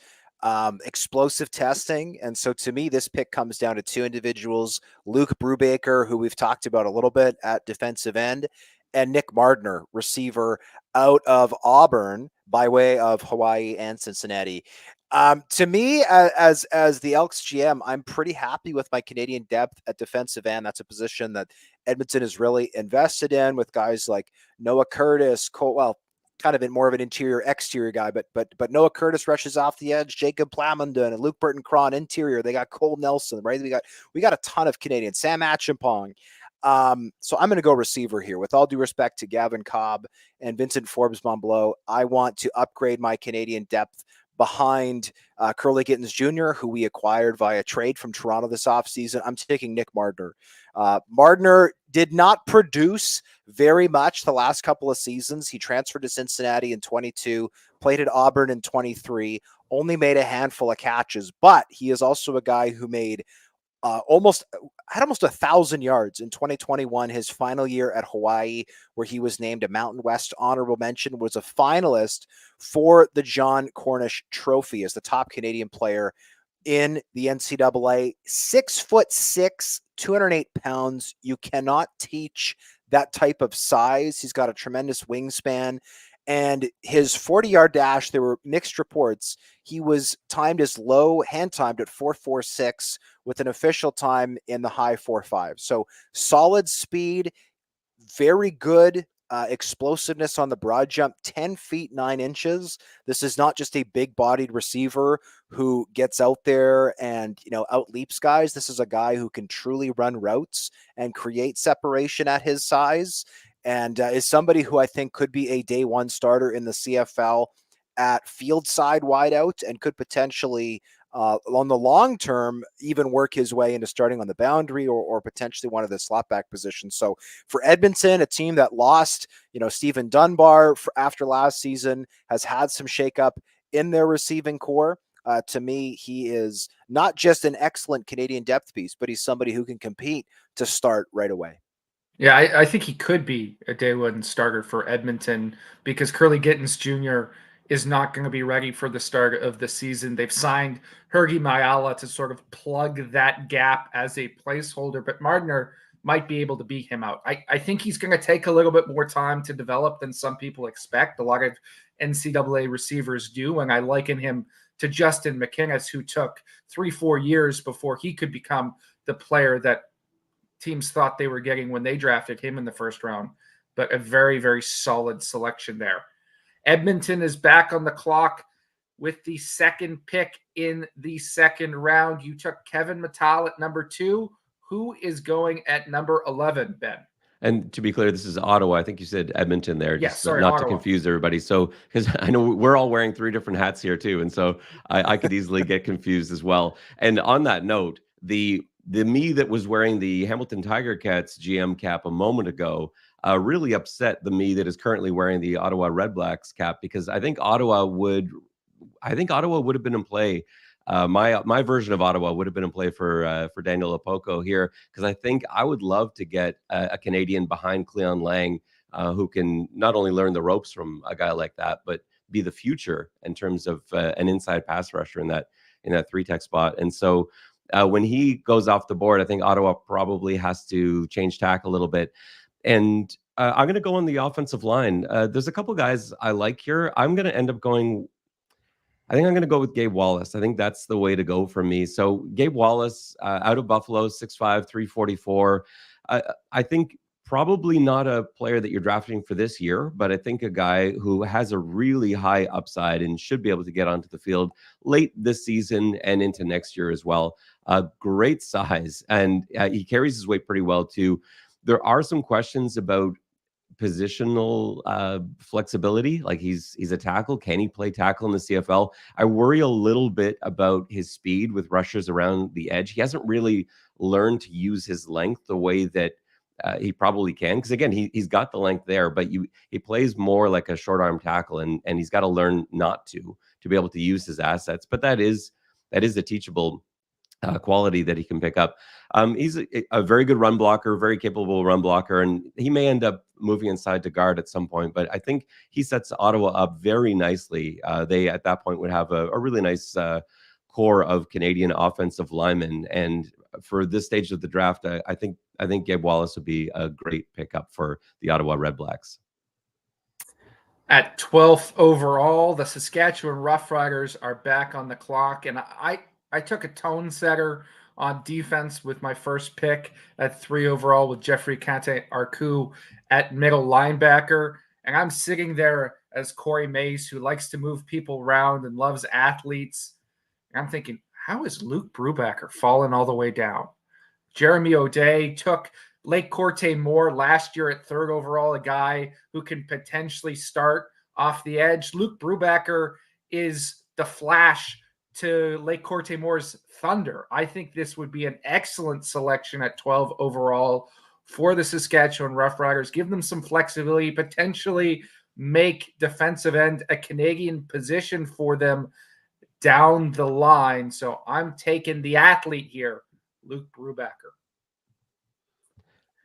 explosive testing. And so to me, this pick comes down to 2 individuals, Luke Brubaker, who we've talked about a little bit at defensive end, and Nick Mardner, receiver out of Auburn by way of Hawaii and Cincinnati. To me, as the Elks GM, I'm pretty happy with my Canadian depth at defensive end. That's a position that Edmonton is really invested in, with guys like Noah Curtis, kind of in more of an interior exterior guy, but Noah Curtis rushes off the edge, Jacob Plamondon and Luke Burton-Cron interior. They got Cole Nelson, right? We got a ton of Canadians. Sam Acheampong. So I'm going to go receiver here. With all due respect to Gavin Cobb and Vincent Forbes-Montbleau, I want to upgrade my Canadian depth behind Curly Gittens Jr., who we acquired via trade from Toronto this offseason. I'm taking Nick Mardner. Mardner did not produce very much the last couple of seasons. He transferred to Cincinnati in 22, played at Auburn in 23, only made a handful of catches, but he is also a guy who made almost 1,000 yards in 2021, his final year at Hawaii, where he was named a Mountain West honorable mention, was a finalist for the John Cornish Trophy as the top Canadian player in the NCAA. 6'6", 208 pounds. You cannot teach that type of size. He's got a tremendous wingspan. And his 40-yard dash, there were mixed reports. He was timed as low, hand timed at 4.46 with an official time in the high 4.5. So solid speed, very good explosiveness on the broad jump, 10 feet 9 inches. This is not just a big-bodied receiver who gets out there and outleaps guys. This is a guy who can truly run routes and create separation at his size, and is somebody who I think could be a day 1 starter in the CFL at field side wideout, and could potentially on the long term even work his way into starting on the boundary or potentially one of the slot back positions. So for Edmonton, a team that lost Stephen Dunbar after last season, has had some shakeup in their receiving core. To me, he is not just an excellent Canadian depth piece, but he's somebody who can compete to start right away. Yeah, I think he could be a day 1 starter for Edmonton, because Curly Gittens Jr. is not going to be ready for the start of the season. They've signed Hergy Mayala to sort of plug that gap as a placeholder, but Mardner might be able to beat him out. I think he's going to take a little bit more time to develop than some people expect. A lot of NCAA receivers do, and I liken him to Justin McInnis, who took 3-4 years before he could become the player that teams thought they were getting when they drafted him in the first round. But a very, very solid selection there. Edmonton is back on the clock with the second pick in the second round. You took Kevin Mattal at number 2. Who is going at number 11, Ben? And to be clear, this is Ottawa. I think you said Edmonton there, Yes, just sorry, not to Ottawa. confuse everybody. So, because I know we're all wearing 3 different hats here too, and so I could easily get confused as well. And on that note, the me that was wearing the Hamilton Tiger Cats GM cap a moment ago really upset the me that is currently wearing the Ottawa Red Blacks cap, because I think Ottawa would have been in play. My version of Ottawa would have been in play for Daniel Opoku here, because I think I would love to get a Canadian behind Cleon Lang, who can not only learn the ropes from a guy like that, but be the future in terms of an inside pass rusher in that 3-tech spot. And so when he goes off the board, I think Ottawa probably has to change tack a little bit. And I'm going to go on the offensive line. There's a couple guys I like here. I'm going to end up going. I think I'm going to go with Gabe Wallace. I think that's the way to go for me. So Gabe Wallace, out of Buffalo, 6'5", 344. I think probably not a player that you're drafting for this year, but I think a guy who has a really high upside and should be able to get onto the field late this season and into next year as well. Great size, and he carries his weight pretty well too. There are some questions about positional flexibility. Like he's a tackle. Can he play tackle in the CFL? I worry a little bit about his speed with rushers around the edge. He hasn't really learned to use his length the way that he probably can. Because again, he's got the length there, but he plays more like a short arm tackle, and he's got to learn not to be able to use his assets. But that is a teachable quality that he can pick up. He's a very good run blocker, very capable run blocker, and he may end up moving inside to guard at some point. But I think he sets Ottawa up very nicely. They at that point would have a really nice core of Canadian offensive linemen. And for this stage of the draft, I think Gabe Wallace would be a great pickup for the Ottawa Red Blacks. At 12th overall, the Saskatchewan Roughriders are back on the clock, and I took a tone setter on defense with my first pick at 3 overall with Jeffrey Kante-Arku at middle linebacker. And I'm sitting there as Corey Mace, who likes to move people around and loves athletes. And I'm thinking, how is Luke Brubaker fallen all the way down? Jeremy O'Day took Lake Corte Moore last year at 3rd overall, a guy who can potentially start off the edge. Luke Brubaker is the flash to Lake Corte Moore's thunder. I think this would be an excellent selection at 12 overall for the Saskatchewan Roughriders. Give them some flexibility, potentially make defensive end a Canadian position for them down the line. So I'm taking the athlete here, Luke Brubaker.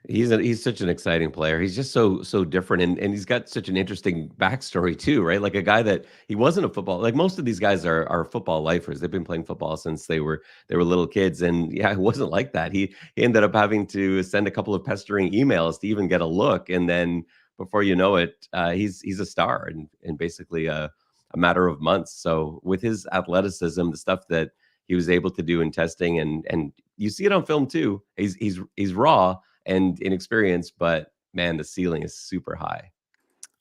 He's such an exciting player. He's just so different, and he's got such an interesting backstory too, right? Like a guy that he wasn't a football. Like most of these guys are football lifers. They've been playing football since they were little kids, and yeah, it wasn't like that. He ended up having to send a couple of pestering emails to even get a look, and then before you know it, he's a star in basically a matter of months. So with his athleticism, the stuff that he was able to do in testing, and you see it on film too. He's raw and inexperienced, but man, the ceiling is super high.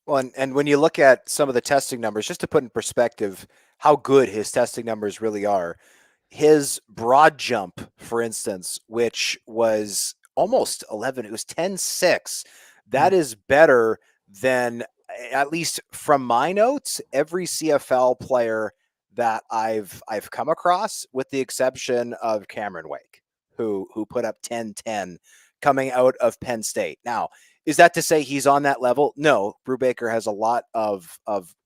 Well, and when you look at some of the testing numbers, just to put in perspective how good his testing numbers really are, his broad jump, for instance, which was almost 11, it was 10.6. That is better than, at least from my notes, every CFL player that I've come across, with the exception of Cameron Wake, who put up 10.10 coming out of Penn State. Now, is that to say he's on that level? No, Brubaker has a lot of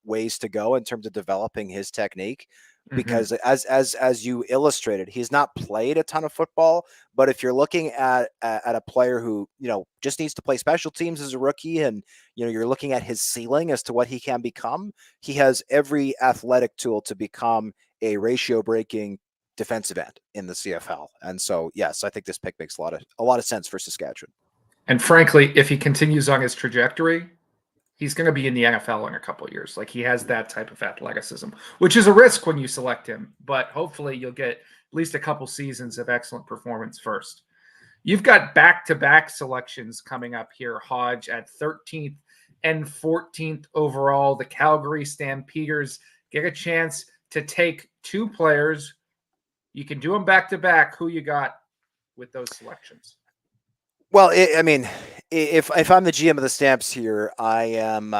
ways to go in terms of developing his technique, because as you illustrated, he's not played a ton of football. But if you're looking at a player who, just needs to play special teams as a rookie, and you're looking at his ceiling as to what he can become, he has every athletic tool to become a ratio breaking defensive end in the CFL. And so, yes, I think this pick makes a lot of sense for Saskatchewan. And frankly, if he continues on his trajectory, he's going to be in the NFL in a couple of years. Like, he has that type of athleticism, which is a risk when you select him, but hopefully you'll get at least a couple seasons of excellent performance first. You've got back-to-back selections coming up here, Hodge, at 13th and 14th overall. The Calgary Stampeders get a chance to take 2 players. You can do them back-to-back. Who you got with those selections? Well, I mean, if I'm the GM of the Stamps here, I am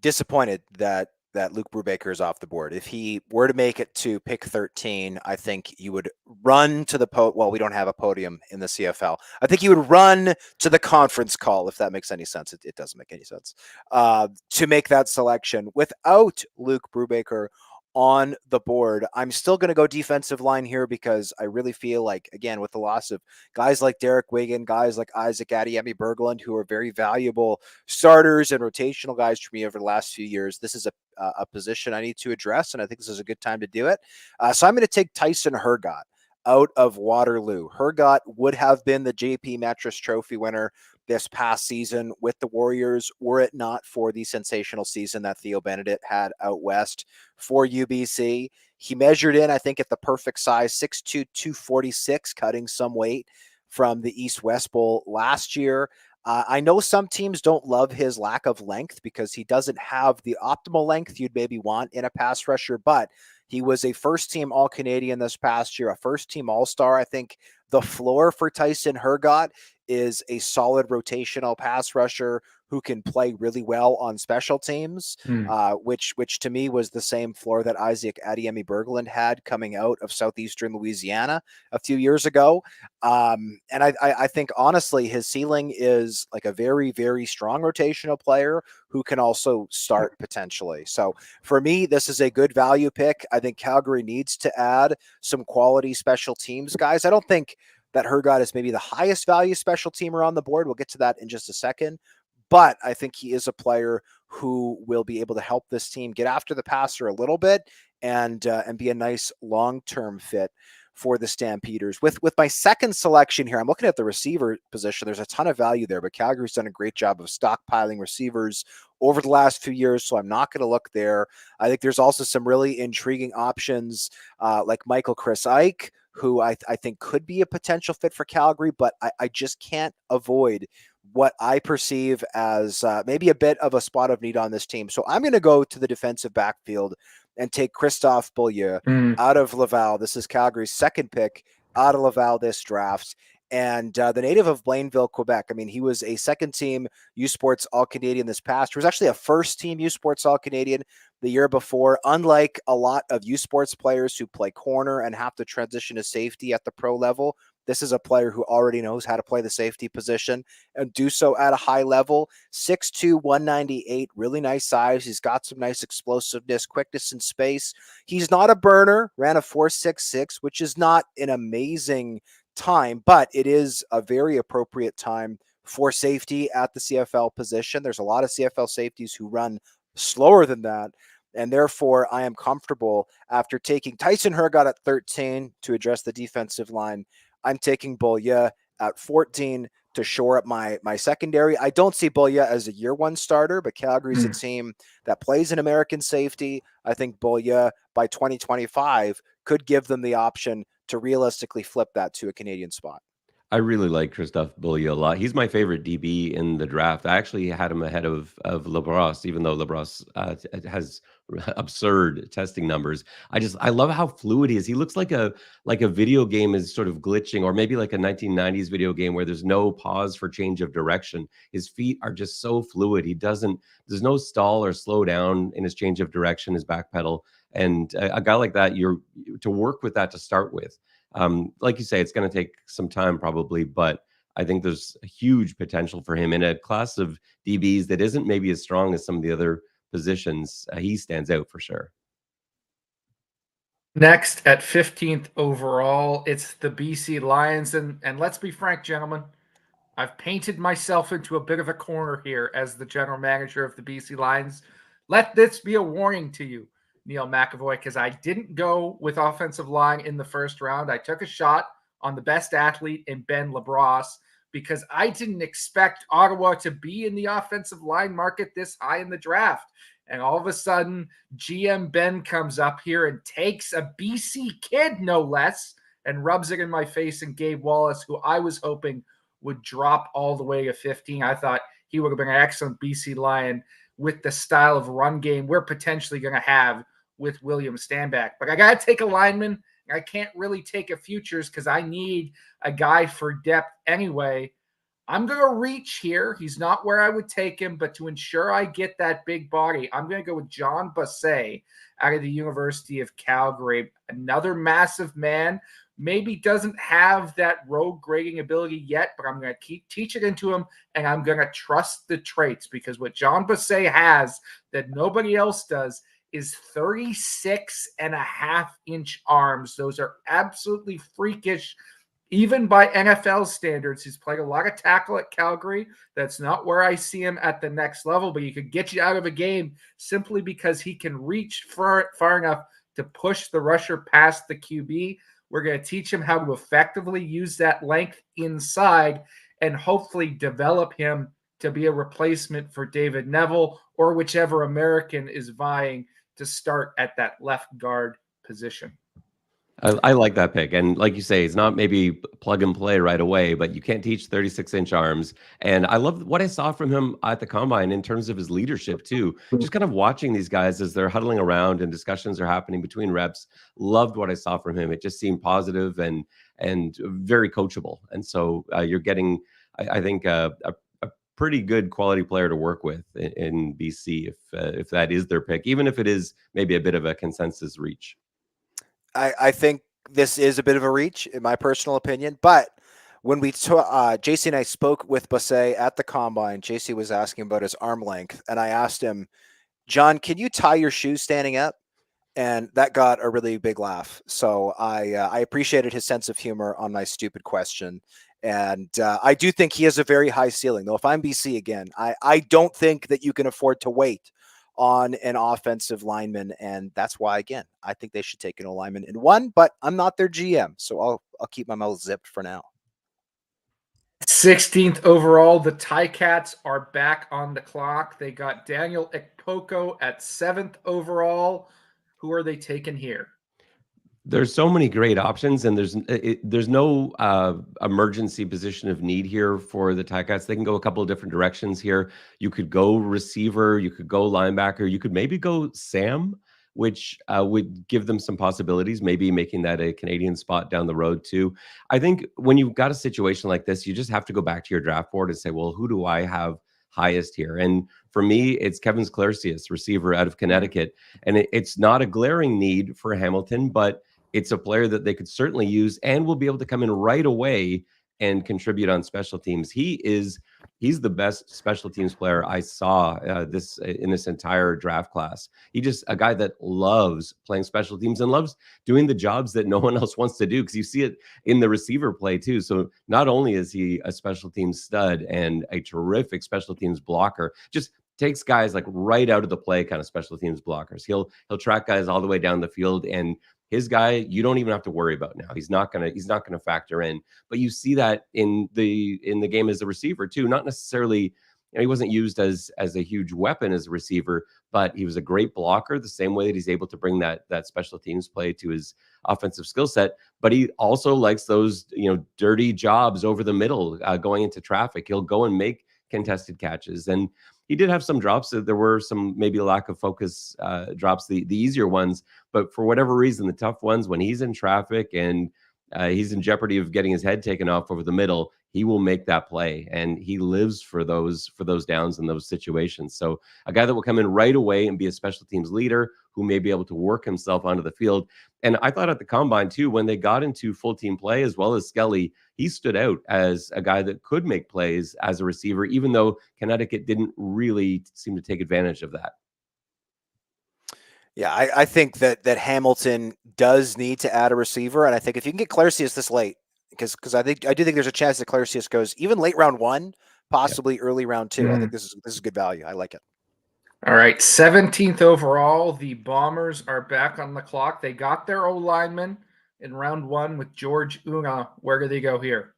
disappointed that Luke Brubaker is off the board. If he were to make it to pick 13, I think you would run to the well, we don't have a podium in the CFL. I think you would run to the conference call, if that makes any sense. It doesn't make any sense to make that selection without Luke Brubaker on the board. I'm still going to go defensive line here because I really feel like, again, with the loss of guys like Derek Wigan, guys like Isaac Adeyemi-Berglund, who are very valuable starters and rotational guys for me over the last few years, this is a position I need to address, and I think this is a good time to do it. So I'm going to take Tyson Hergott out of Waterloo. Hergott would have been the JP Mattress Trophy winner this past season with the Warriors, were it not for the sensational season that Theo Benedict had out west for UBC. He measured in, I think, at the perfect size, 6'2", 246, cutting some weight from the East-West Bowl last year. I know some teams don't love his lack of length because he doesn't have the optimal length you'd maybe want in a pass rusher, but he was a first-team All-Canadian this past year, a first-team All-Star. I think the floor for Tyson Hergott is a solid rotational pass rusher who can play really well on special teams, which to me was the same floor that Isaac Adeyemi-Berglund had coming out of southeastern Louisiana a few years ago. And I think, honestly, his ceiling is like a very, very strong rotational player who can also start potentially. So for me, this is a good value pick. I think Calgary needs to add some quality special teams guys. I don't think that Hergott is maybe the highest value special teamer on the board. We'll get to that in just a second. But I think he is a player who will be able to help this team get after the passer a little bit and be a nice long-term fit for the Stampeders. With my second selection here, I'm looking at the receiver position. There's a ton of value there, but Calgary's done a great job of stockpiling receivers over the last few years, so I'm not going to look there. I think there's also some really intriguing options like Michael Chris Ike, who I think could be a potential fit for Calgary, but I just can't avoid what I perceive as maybe a bit of a spot of need on this team. So I'm going to go to the defensive backfield and take Christophe Beaulieu out of Laval. This is Calgary's second pick out of Laval this draft. And the native of Blainville, Quebec. I mean, he was a second-team U Sports All-Canadian this past. He was actually a first-team U Sports All-Canadian the year before. Unlike a lot of U Sports players who play corner and have to transition to safety at the pro level, this is a player who already knows how to play the safety position and do so at a high level. 6'2", 198, really nice size. He's got some nice explosiveness, quickness in space. He's not a burner, ran a 4.66, which is not an amazing time, but it is a very appropriate time for safety at the CFL position. There's a lot of CFL safeties who run slower than that, and therefore I am comfortable after taking Tyson Hergott at 13 to address the defensive line. I'm taking Beaulieu at 14 to shore up my secondary. I don't see Beaulieu as a year one starter, but Calgary's a team that plays an American safety. I think Beaulieu by 2025 could give them the option to realistically flip that to a Canadian spot. I really like Christophe Beaulieu a lot. He's my favorite DB in the draft. I actually had him ahead of Labrosse, even though Labrosse has absurd testing numbers. I love how fluid he is. He looks like a video game is sort of glitching, or maybe like a 1990s video game where there's no pause for change of direction. His feet are just so fluid. There's no stall or slow down in his change of direction, his back pedal. And a guy like that, you're to work with that to start with. Like you say, it's going to take some time probably, but I think there's a huge potential for him in a class of DBs that isn't maybe as strong as some of the other positions. He stands out for sure. Next at 15th overall, it's the BC Lions. And let's be frank, gentlemen, I've painted myself into a bit of a corner here as the general manager of the BC Lions. Let this be a warning to you, Neil McAvoy, because I didn't go with offensive line in the first round. I took a shot on the best athlete in Ben Labrosse because I didn't expect Ottawa to be in the offensive line market this high in the draft. And all of a sudden, GM Ben comes up here and takes a BC kid, no less, and rubs it in my face, and Gabe Wallace, who I was hoping would drop all the way to 15. I thought he would have been an excellent BC Lion with the style of run game we're potentially going to have with William Stanback. But I got to take a lineman. I can't really take a futures because I need a guy for depth anyway. I'm going to reach here. He's not where I would take him, but to ensure I get that big body, I'm going to go with John Basse out of the University of Calgary. Another massive man. Maybe doesn't have that road grading ability yet, but I'm going to teach it into him, and I'm going to trust the traits, because what John Basse has that nobody else does is 36.5-inch arms. Those are absolutely freakish, even by NFL standards. He's played a lot of tackle at Calgary. That's not where I see him at the next level, but he could get you out of a game simply because he can reach far enough to push the rusher past the QB. We're going to teach him how to effectively use that length inside and hopefully develop him to be a replacement for David Neville or whichever American is vying to start at that left guard position. I like that pick. And like you say, it's not maybe plug and play right away, but you can't teach 36-inch arms. And I love what I saw from him at the combine in terms of his leadership too. Just kind of watching these guys as they're huddling around and discussions are happening between reps. Loved what I saw from him. It just seemed positive and very coachable. And so you're getting, I think, a pretty good quality player to work with in BC if that is their pick, even if it is maybe a bit of a consensus reach. I think this is a bit of a reach, in my personal opinion. But when JC and I spoke with Basse at the combine, JC was asking about his arm length, and I asked him, John, can you tie your shoes standing up? And that got a really big laugh. So I appreciated his sense of humor on my stupid question. And I do think he has a very high ceiling, though. If I'm BC again, I don't think that you can afford to wait on an offensive lineman, and that's why, again, I think they should take an O-lineman in one, but I'm not their GM, so I'll keep my mouth zipped for now. 16th overall, the Ticats are back on the clock. They got Daniel Ekpoko at 7th overall. Who are they taking here? There's so many great options, and there's no emergency position of need here for the Ticats. They can go a couple of different directions here. You could go receiver, you could go linebacker, you could maybe go Sam, which would give them some possibilities, maybe making that a Canadian spot down the road too. I think when you've got a situation like this, you just have to go back to your draft board and say, well, who do I have highest here? And for me, it's Kevin Sklercius, receiver out of Connecticut. And it's not a glaring need for Hamilton, but it's a player that they could certainly use and will be able to come in right away and contribute on special teams. He's the best special teams player I saw in this entire draft class. He just a guy that loves playing special teams and loves doing the jobs that no one else wants to do, because you see it in the receiver play too. So not only is he a special teams stud and a terrific special teams blocker, just takes guys like right out of the play kind of special teams blockers. He'll track guys all the way down the field, and his guy, you don't even have to worry about now. He's not gonna factor in. But you see that in the game as a receiver too. Not necessarily, he wasn't used as a huge weapon as a receiver, but he was a great blocker. The same way that he's able to bring that special teams play to his offensive skill set. But he also likes those dirty jobs over the middle, going into traffic. He'll go and make contested catches. And he did have some drops. There were some maybe lack of focus drops, the easier ones. But for whatever reason, the tough ones, when he's in traffic and he's in jeopardy of getting his head taken off over the middle, he will make that play. And he lives for those downs in those situations. So a guy that will come in right away and be a special teams leader who may be able to work himself onto the field. And I thought at the combine too, when they got into full team play, as well as Skelly, he stood out as a guy that could make plays as a receiver, even though Connecticut didn't really seem to take advantage of that. Yeah, I think that Hamilton does need to add a receiver, and I think if you can get Sklercius this late, because I do think there's a chance that Sklercius goes even late round 1, possibly early round 2. I think this is good value. I like it. All right, 17th overall, the Bombers are back on the clock. They got their O-lineman in round 1 with George Una. Where do they go here?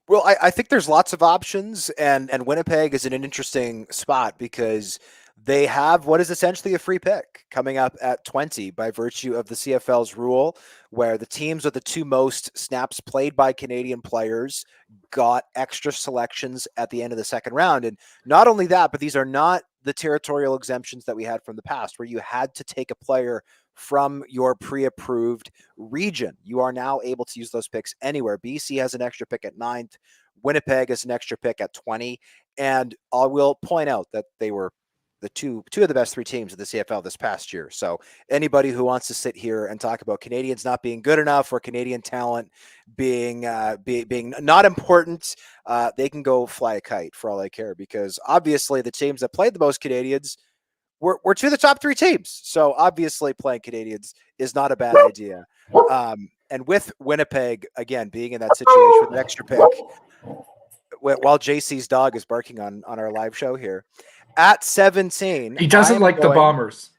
Well, I think there's lots of options, and Winnipeg is in an interesting spot because they have what is essentially a free pick coming up at 20 by virtue of the CFL's rule, where the teams with the 2 most snaps played by Canadian players got extra selections at the end of the second round. And not only that, but these are not the territorial exemptions that we had from the past, where you had to take a player from your pre-approved region. You are now able to use those picks anywhere. BC has an extra pick at 9th. Winnipeg as an extra pick at 20. And I will point out that they were the two of the best 3 teams of the CFL this past year. So anybody who wants to sit here and talk about Canadians not being good enough or Canadian talent being being not important, they can go fly a kite for all I care, because obviously the teams that played the most Canadians were 2 of the top 3 teams. So obviously playing Canadians is not a bad idea. And with Winnipeg, again, being in that situation with an extra pick, while JC's dog is barking on our live show here, at 17, he doesn't like the Bombers.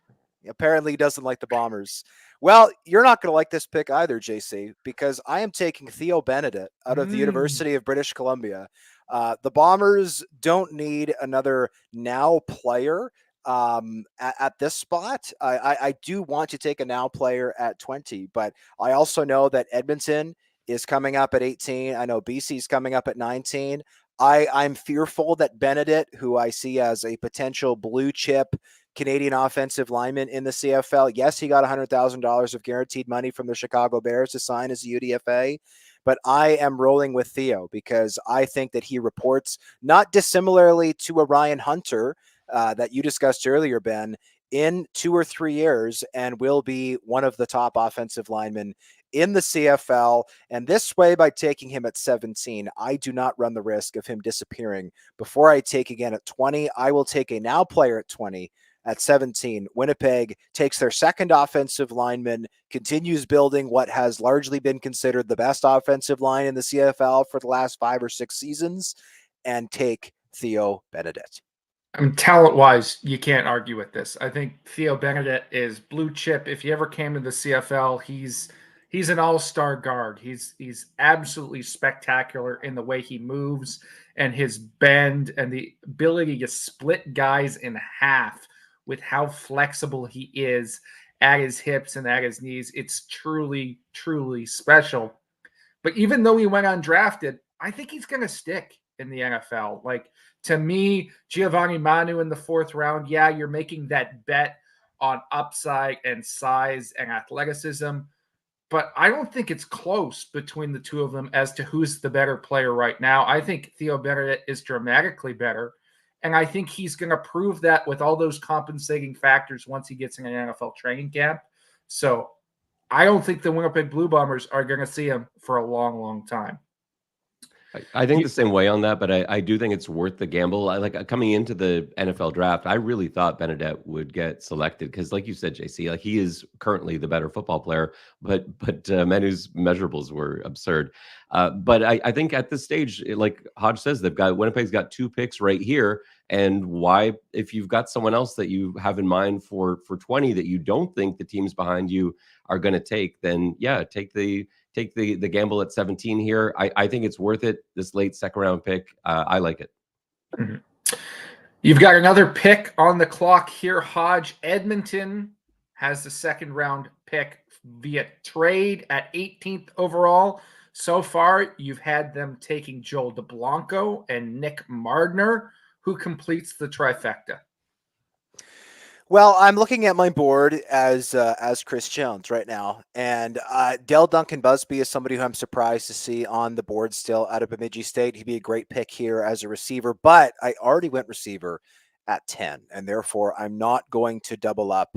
Apparently he doesn't like the Bombers. Well, you're not going to like this pick either, JC, because I am taking Theo Benedict out of the University of British Columbia. The Bombers don't need another now player at this spot. I do want to take a now player at 20, but I also know that Edmonton is coming up at 18. I know BC's coming up at 19. I'm fearful that Benedict, who I see as a potential blue chip Canadian offensive lineman in the CFL, yes, he got $100,000 of guaranteed money from the Chicago Bears to sign as a UDFA, but I am rolling with Theo because I think that he reports not dissimilarly to a Ryan Hunter that you discussed earlier, Ben, in 2 or 3 years, and will be one of the top offensive linemen in the CFL. And this way, by taking him at 17, I do not run the risk of him disappearing before I take again at 20. I will take a now player at 20. At 17, Winnipeg takes their second offensive lineman, continues building what has largely been considered the best offensive line in the CFL for the last 5 or 6 seasons, and take Theo Benedict. I mean, talent-wise, you can't argue with this. I think Theo Benedict is blue chip. If he ever came to the CFL, he's an all-star guard. He's absolutely spectacular in the way he moves and his bend and the ability to split guys in half with how flexible he is at his hips and at his knees. It's truly, truly special. But even though he went undrafted, I think he's going to stick in the NFL. Like, to me, Giovanni Manu in the 4th round, yeah, you're making that bet on upside and size and athleticism, but I don't think it's close between the two of them as to who's the better player right now. I think Theo Benedict is dramatically better, and I think he's going to prove that with all those compensating factors once he gets in an NFL training camp. So I don't think the Winnipeg Blue Bombers are going to see him for a long, long time. I think the same way on that, but I do think it's worth the gamble. Coming into the NFL draft, I really thought Benedict would get selected because, like you said, JC, like he is currently the better football player, but Menu's measurables were absurd. But I think at this stage, like Hodge says, Winnipeg's got 2 picks right here. And why, if you've got someone else that you have in mind for 20 that you don't think the teams behind you are going to take, then yeah, take the gamble at 17 here. I think it's worth it. This late 2nd round pick, I like it. Mm-hmm. You've got another pick on the clock here, Hodge. Edmonton has the 2nd round pick via trade at 18th overall. So far, you've had them taking Joel DeBlanco and Nick Mardner. Who completes the trifecta? Well, I'm looking at my board as Chris Jones right now, and Dell Duncan Busby is somebody who I'm surprised to see on the board still out of Bemidji State. He'd be a great pick here as a receiver, but I already went receiver at 10, and therefore I'm not going to double up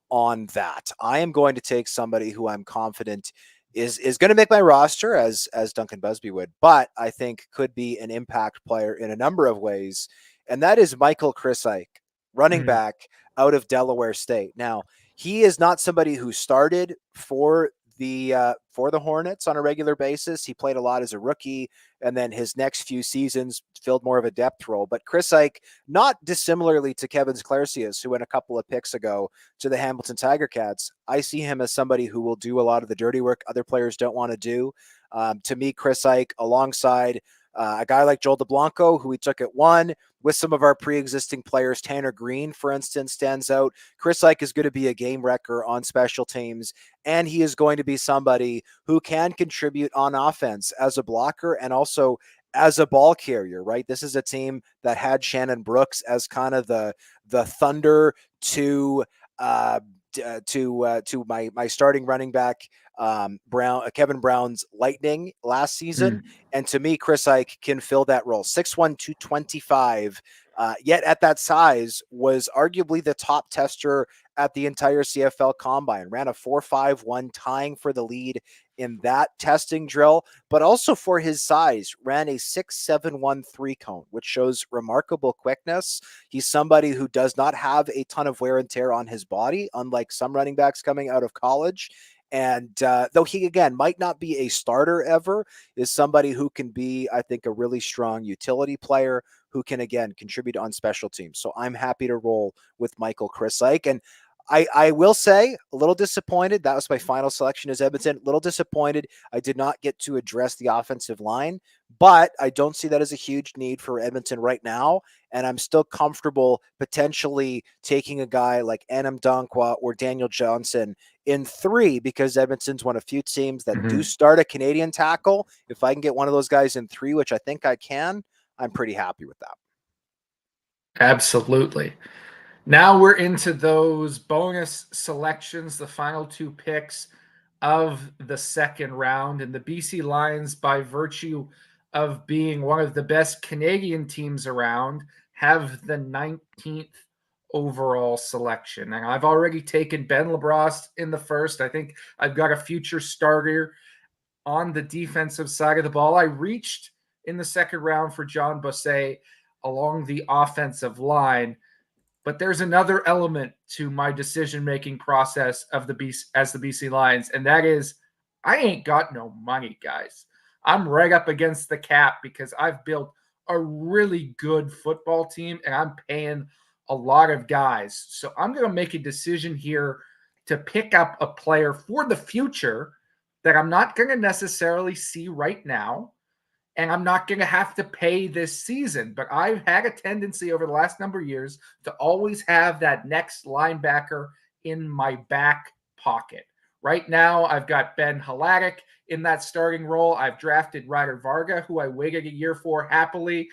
on that. I am going to take somebody who I'm confident is going to make my roster as Duncan Busby would, but I think could be an impact player in a number of ways, and that is Michael Krisyk, running back out of Delaware State. Now, he is not somebody who started for the Hornets on a regular basis. He played a lot as a rookie, and then his next few seasons filled more of a depth role. But Krisyk, not dissimilarly to Kevin Sklarcius, who went a couple of picks ago to the Hamilton Tiger Cats, I see him as somebody who will do a lot of the dirty work other players don't want to do. To me, Krisyk, alongside a guy like Joel DeBlanco, who we took at 1, with some of our pre-existing players, Tanner Green, for instance, stands out. Krisyk is going to be a game wrecker on special teams, and he is going to be somebody who can contribute on offense as a blocker and also as a ball carrier, right? This is a team that had Shannon Brooks as kind of the thunder to to my starting running back, Kevin Brown's Lightning last season. And to me, Chris Ike can fill that role. 6'1", 225, yet at that size was arguably the top tester at the entire CFL Combine. Ran a 4.51, tying for the lead in that testing drill, but also for his size, ran a 6.71 3-cone, which shows remarkable quickness. He's somebody who does not have a ton of wear and tear on his body, unlike some running backs coming out of college. And though he, again, might not be a starter ever, is somebody who can be, I think, a really strong utility player who can, again, contribute on special teams. So I'm happy to roll with Michael Chris Ike. And I will say, a little disappointed. That was my final selection as Edmonton. A little disappointed I did not get to address the offensive line, but I don't see that as a huge need for Edmonton right now. And I'm still comfortable potentially taking a guy like Anam Dankwa or Daniel Johnson in 3, because Edmonton's one of few teams that do start a Canadian tackle. If I can get one of those guys in 3, which I think I can, I'm pretty happy with that. Absolutely. Now we're into those bonus selections, the final 2 picks of the second round. And the BC Lions, by virtue of being one of the best Canadian teams around, have the 19th overall selection. And I've already taken Ben LeBras in the first. I think I've got a future starter on the defensive side of the ball. I reached in the second round for John Bosse along the offensive line. But there's another element to my decision-making process of the BC Lions, and that is I ain't got no money, guys. I'm right up against the cap because I've built a really good football team, and I'm paying a lot of guys. So I'm going to make a decision here to pick up a player for the future that I'm not going to necessarily see right now, and I'm not going to have to pay this season. But I've had a tendency over the last number of years to always have that next linebacker in my back pocket. Right now, I've got Ben Haladic in that starting role. I've drafted Ryder Varga, who I waited a year for happily,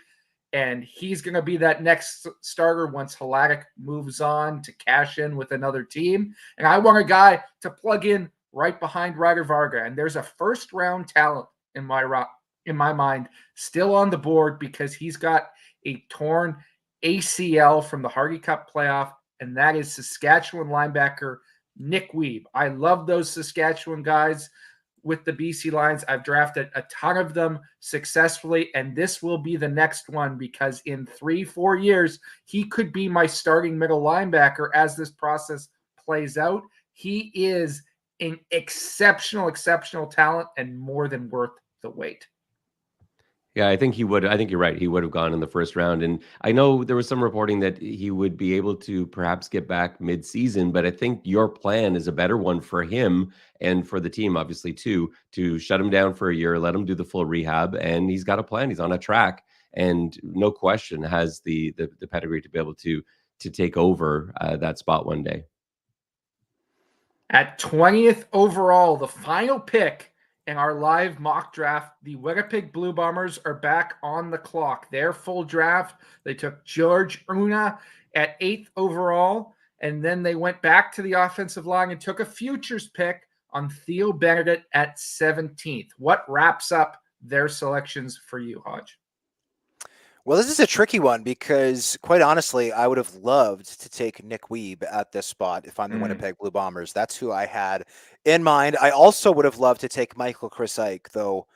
and he's going to be that next starter once Haladic moves on to cash in with another team. And I want a guy to plug in right behind Ryder Varga. And there's a first-round talent in my mind, still on the board because he's got a torn ACL from the Hardy Cup playoff, and that is Saskatchewan linebacker Nick Weeb. I love those Saskatchewan guys with the BC Lions. I've drafted a ton of them successfully, and this will be the next one because in 3-4 years, he could be my starting middle linebacker as this process plays out. He is an exceptional talent and more than worth the wait. Yeah, I think he would. I think you're right. He would have gone in the first round. And I know there was some reporting that he would be able to perhaps get back mid-season, but I think your plan is a better one for him and for the team, obviously, too, to shut him down for a year, let him do the full rehab. And he's got a plan. He's on a track and no question has the pedigree to be able to take over that spot one day. At 20th overall, the final pick in our live mock draft, the Winnipeg Blue Bombers are back on the clock. Their full draft, they took George Una at 8th overall, and then they went back to the offensive line and took a futures pick on Theo Benedict at 17th. What wraps up their selections for you, Hodge? Well, this is a tricky one because, quite honestly, I would have loved to take Nick Weeb at this spot if I'm the Winnipeg Blue Bombers. That's who I had in mind. I also would have loved to take Michael Chris Ike, though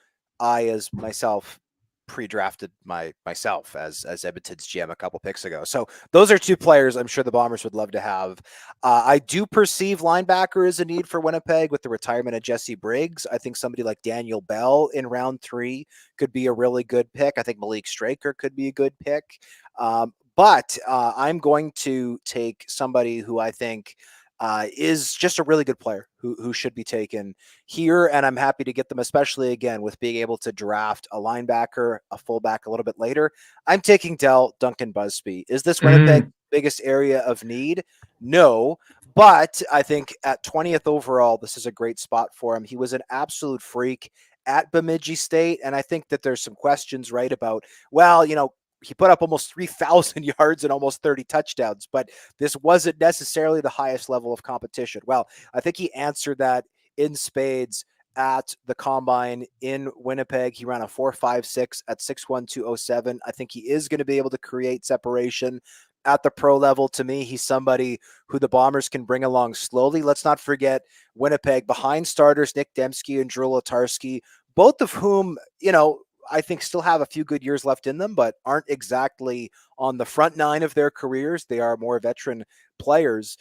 I, as myself, pre-drafted myself as Edmonton's GM a couple picks ago. So those are 2 players I'm sure the Bombers would love to have. I do perceive linebacker as a need for Winnipeg with the retirement of Jesse Briggs. I think somebody like Daniel Bell in round 3 could be a really good pick. I think Malik Straker could be a good pick. But I'm going to take somebody who I think is just a really good player who should be taken here. And I'm happy to get them, especially again, with being able to draft a linebacker, a fullback a little bit later. I'm taking Duncan Busby. Is this Winnipeg's biggest area of need? No, but I think at 20th overall, this is a great spot for him. He was an absolute freak at Bemidji State. And I think that there's some questions, right, about, well, he put up almost 3,000 yards and almost 30 touchdowns, but this wasn't necessarily the highest level of competition. Well, I think he answered that in spades at the combine in Winnipeg. He ran a 4.56 at 6'1", 207. I think he is going to be able to create separation at the pro level. To me, he's somebody who the Bombers can bring along slowly. Let's not forget Winnipeg behind starters, Nick Dembski and Drew Latarski, both of whom, I think still have a few good years left in them, but aren't exactly on the front nine of their careers. They are more veteran players.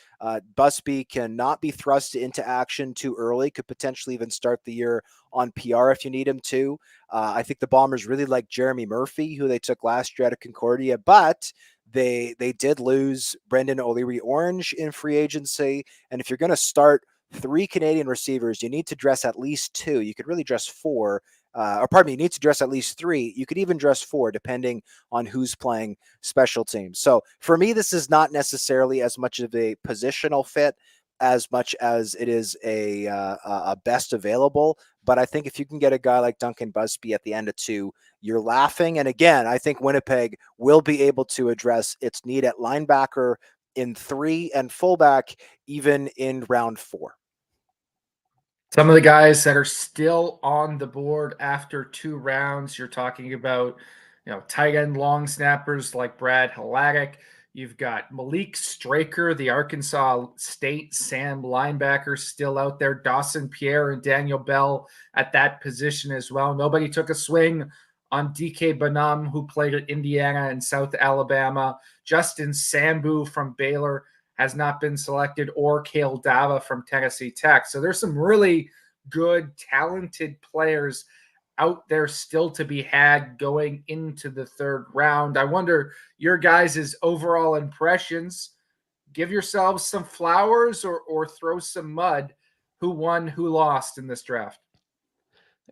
Busby cannot be thrust into action too early, could potentially even start the year on PR if you need him to. I think the Bombers really like Jeremy Murphy, who they took last year out of Concordia, but they did lose Brendan O'Leary-Orange in free agency. And if you're going to start 3 Canadian receivers, you need to dress at least 2. You could really dress 4. You need to dress at least 3. You could even dress 4, depending on who's playing special teams. So for me, this is not necessarily as much of a positional fit as much as it is a best available. But I think if you can get a guy like Duncan Busby at the end of 2, you're laughing. And again, I think Winnipeg will be able to address its need at linebacker in 3 and fullback even in round 4. Some of the guys that are still on the board after 2 rounds, you're talking about, tight end long snappers like Brad Haladic. You've got Malik Straker, the Arkansas State Sam linebacker, still out there. Dawson Pierre and Daniel Bell at that position as well. Nobody took a swing on DK Bonham, who played at Indiana and South Alabama. Justin Sambu from Baylor has not been selected, or Kale Dava from Tennessee Tech. So there's some really good, talented players out there still to be had going into the 3rd round. I wonder your guys' overall impressions. Give yourselves some flowers or throw some mud. Who won, who lost in this draft?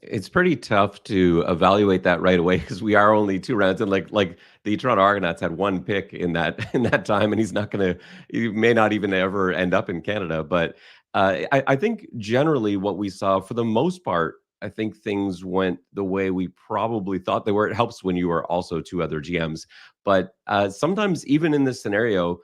It's pretty tough to evaluate that right away because we are only 2 rounds, and like the Toronto Argonauts had 1 pick in that time, and he may not even ever end up in Canada. But I think generally what we saw, for the most part, I think things went the way we probably thought they were. It helps when you are also 2 other GMs, but sometimes even in this scenario,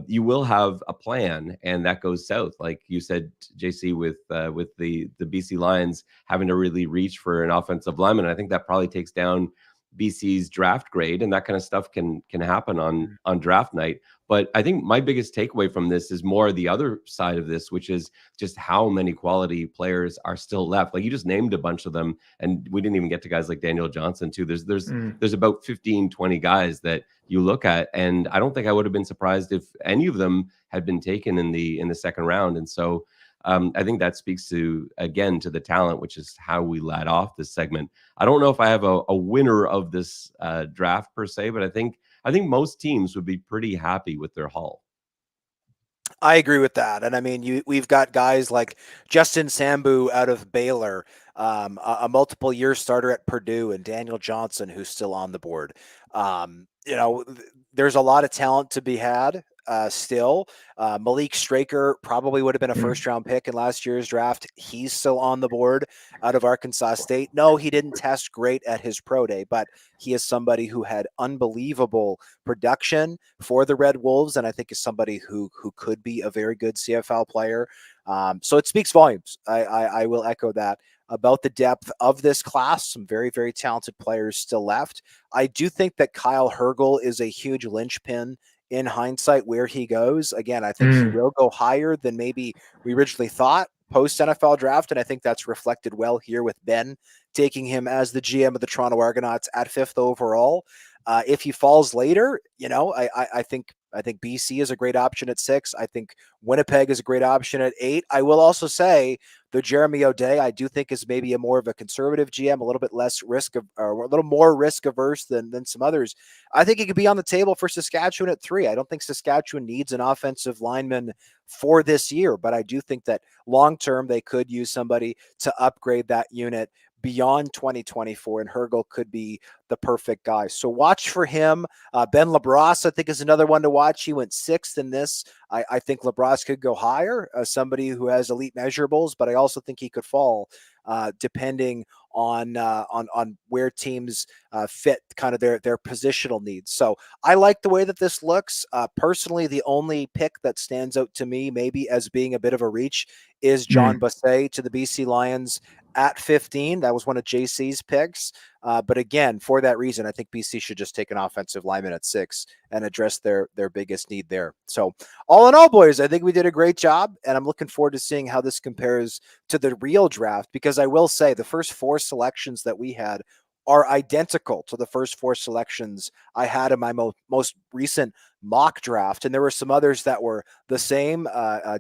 you will have a plan and that goes south. Like you said, JC, with the BC Lions having to really reach for an offensive lineman. I think that probably takes down BC's draft grade, and that kind of stuff can happen on draft night. But I think my biggest takeaway from this is more the other side of this, which is just how many quality players are still left. Like you just named a bunch of them, and we didn't even get to guys like Daniel Johnson too. There's about 15, 20 guys that you look at, and I don't think I would have been surprised if any of them had been taken in the 2nd round. And so I think that speaks to the talent, which is how we led off this segment. I don't know if I have a winner of this draft per se, but I think most teams would be pretty happy with their haul. I agree with that. And I mean, we've got guys like Justin Sambu out of Baylor, a multiple year starter at Purdue, and Daniel Johnson, who's still on the board. There's a lot of talent to be had. Still, Malik Straker probably would have been a 1st round pick in last year's draft. He's still on the board out of Arkansas State. No, he didn't test great at his pro day, but he is somebody who had unbelievable production for the Red Wolves, and I think is somebody who could be a very good CFL player. So it speaks volumes. I will echo that about the depth of this class. Some very, very talented players still left. I do think that Kyle Hergel is a huge linchpin in hindsight where he goes. Again, I think he will go higher than maybe we originally thought post NFL draft. And I think that's reflected well here with Ben taking him as the GM of the Toronto Argonauts at 5th overall. If he falls later, I think BC is a great option at 6. I think Winnipeg is a great option at 8. I will also say the Jeremy O'Day, I do think, is maybe more of a conservative GM, a little bit less a little more risk averse than some others. I think he could be on the table for Saskatchewan at 3. I don't think Saskatchewan needs an offensive lineman for this year, but I do think that long term they could use somebody to upgrade that unit beyond 2024, and Hergel could be the perfect guy. So watch for him. Ben LaBrosse, I think, is another one to watch. He went 6th in this. I think LaBrosse could go higher, somebody who has elite measurables, but I also think he could fall depending on where teams fit kind of their positional needs. So I like the way that this looks. Personally, the only pick that stands out to me, maybe as being a bit of a reach, is John Bossé to the BC Lions at 15. That was one of JC's picks. But again, for that reason, I think BC should just take an offensive lineman at 6 and address their biggest need there. So all in all, boys, I think we did a great job, and I'm looking forward to seeing how this compares to the real draft, because I will say the first 4 selections that we had are identical to the first 4 selections I had in my most recent mock draft. And there were some others that were the same.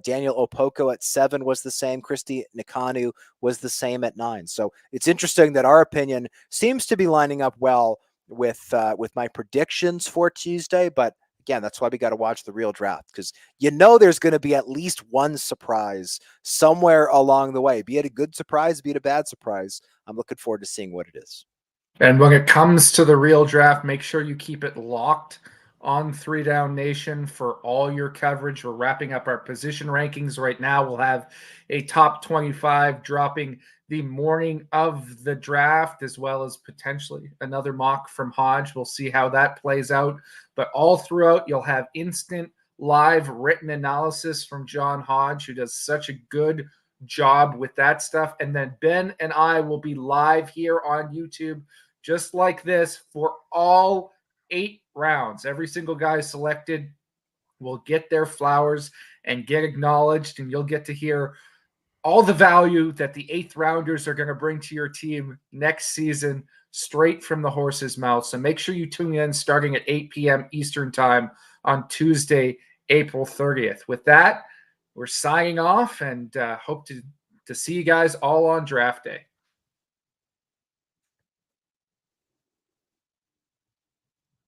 Daniel Opoko at 7 was the same. Christy Nikanu was the same at 9. So it's interesting that our opinion seems to be lining up well with my predictions for Tuesday. But again, that's why we got to watch the real draft, because there's going to be at least one surprise somewhere along the way, be it a good surprise, be it a bad surprise. I'm looking forward to seeing what it is. And when it comes to the real draft, make sure you keep it locked on 3 Down Nation for all your coverage. We're wrapping up our position rankings right now. We'll have a top 25 dropping the morning of the draft, as well as potentially another mock from Hodge. We'll see how that plays out. But all throughout, you'll have instant live written analysis from John Hodge, who does such a good job with that stuff. And then Ben and I will be live here on YouTube just like this for all 8 rounds. Every single guy selected will get their flowers and get acknowledged, and you'll get to hear all the value that the 8th rounders are going to bring to your team next season straight from the horse's mouth. So make sure you tune in starting at 8 p.m. Eastern time on Tuesday, April 30th. With that, we're signing off, and hope to see you guys all on draft day.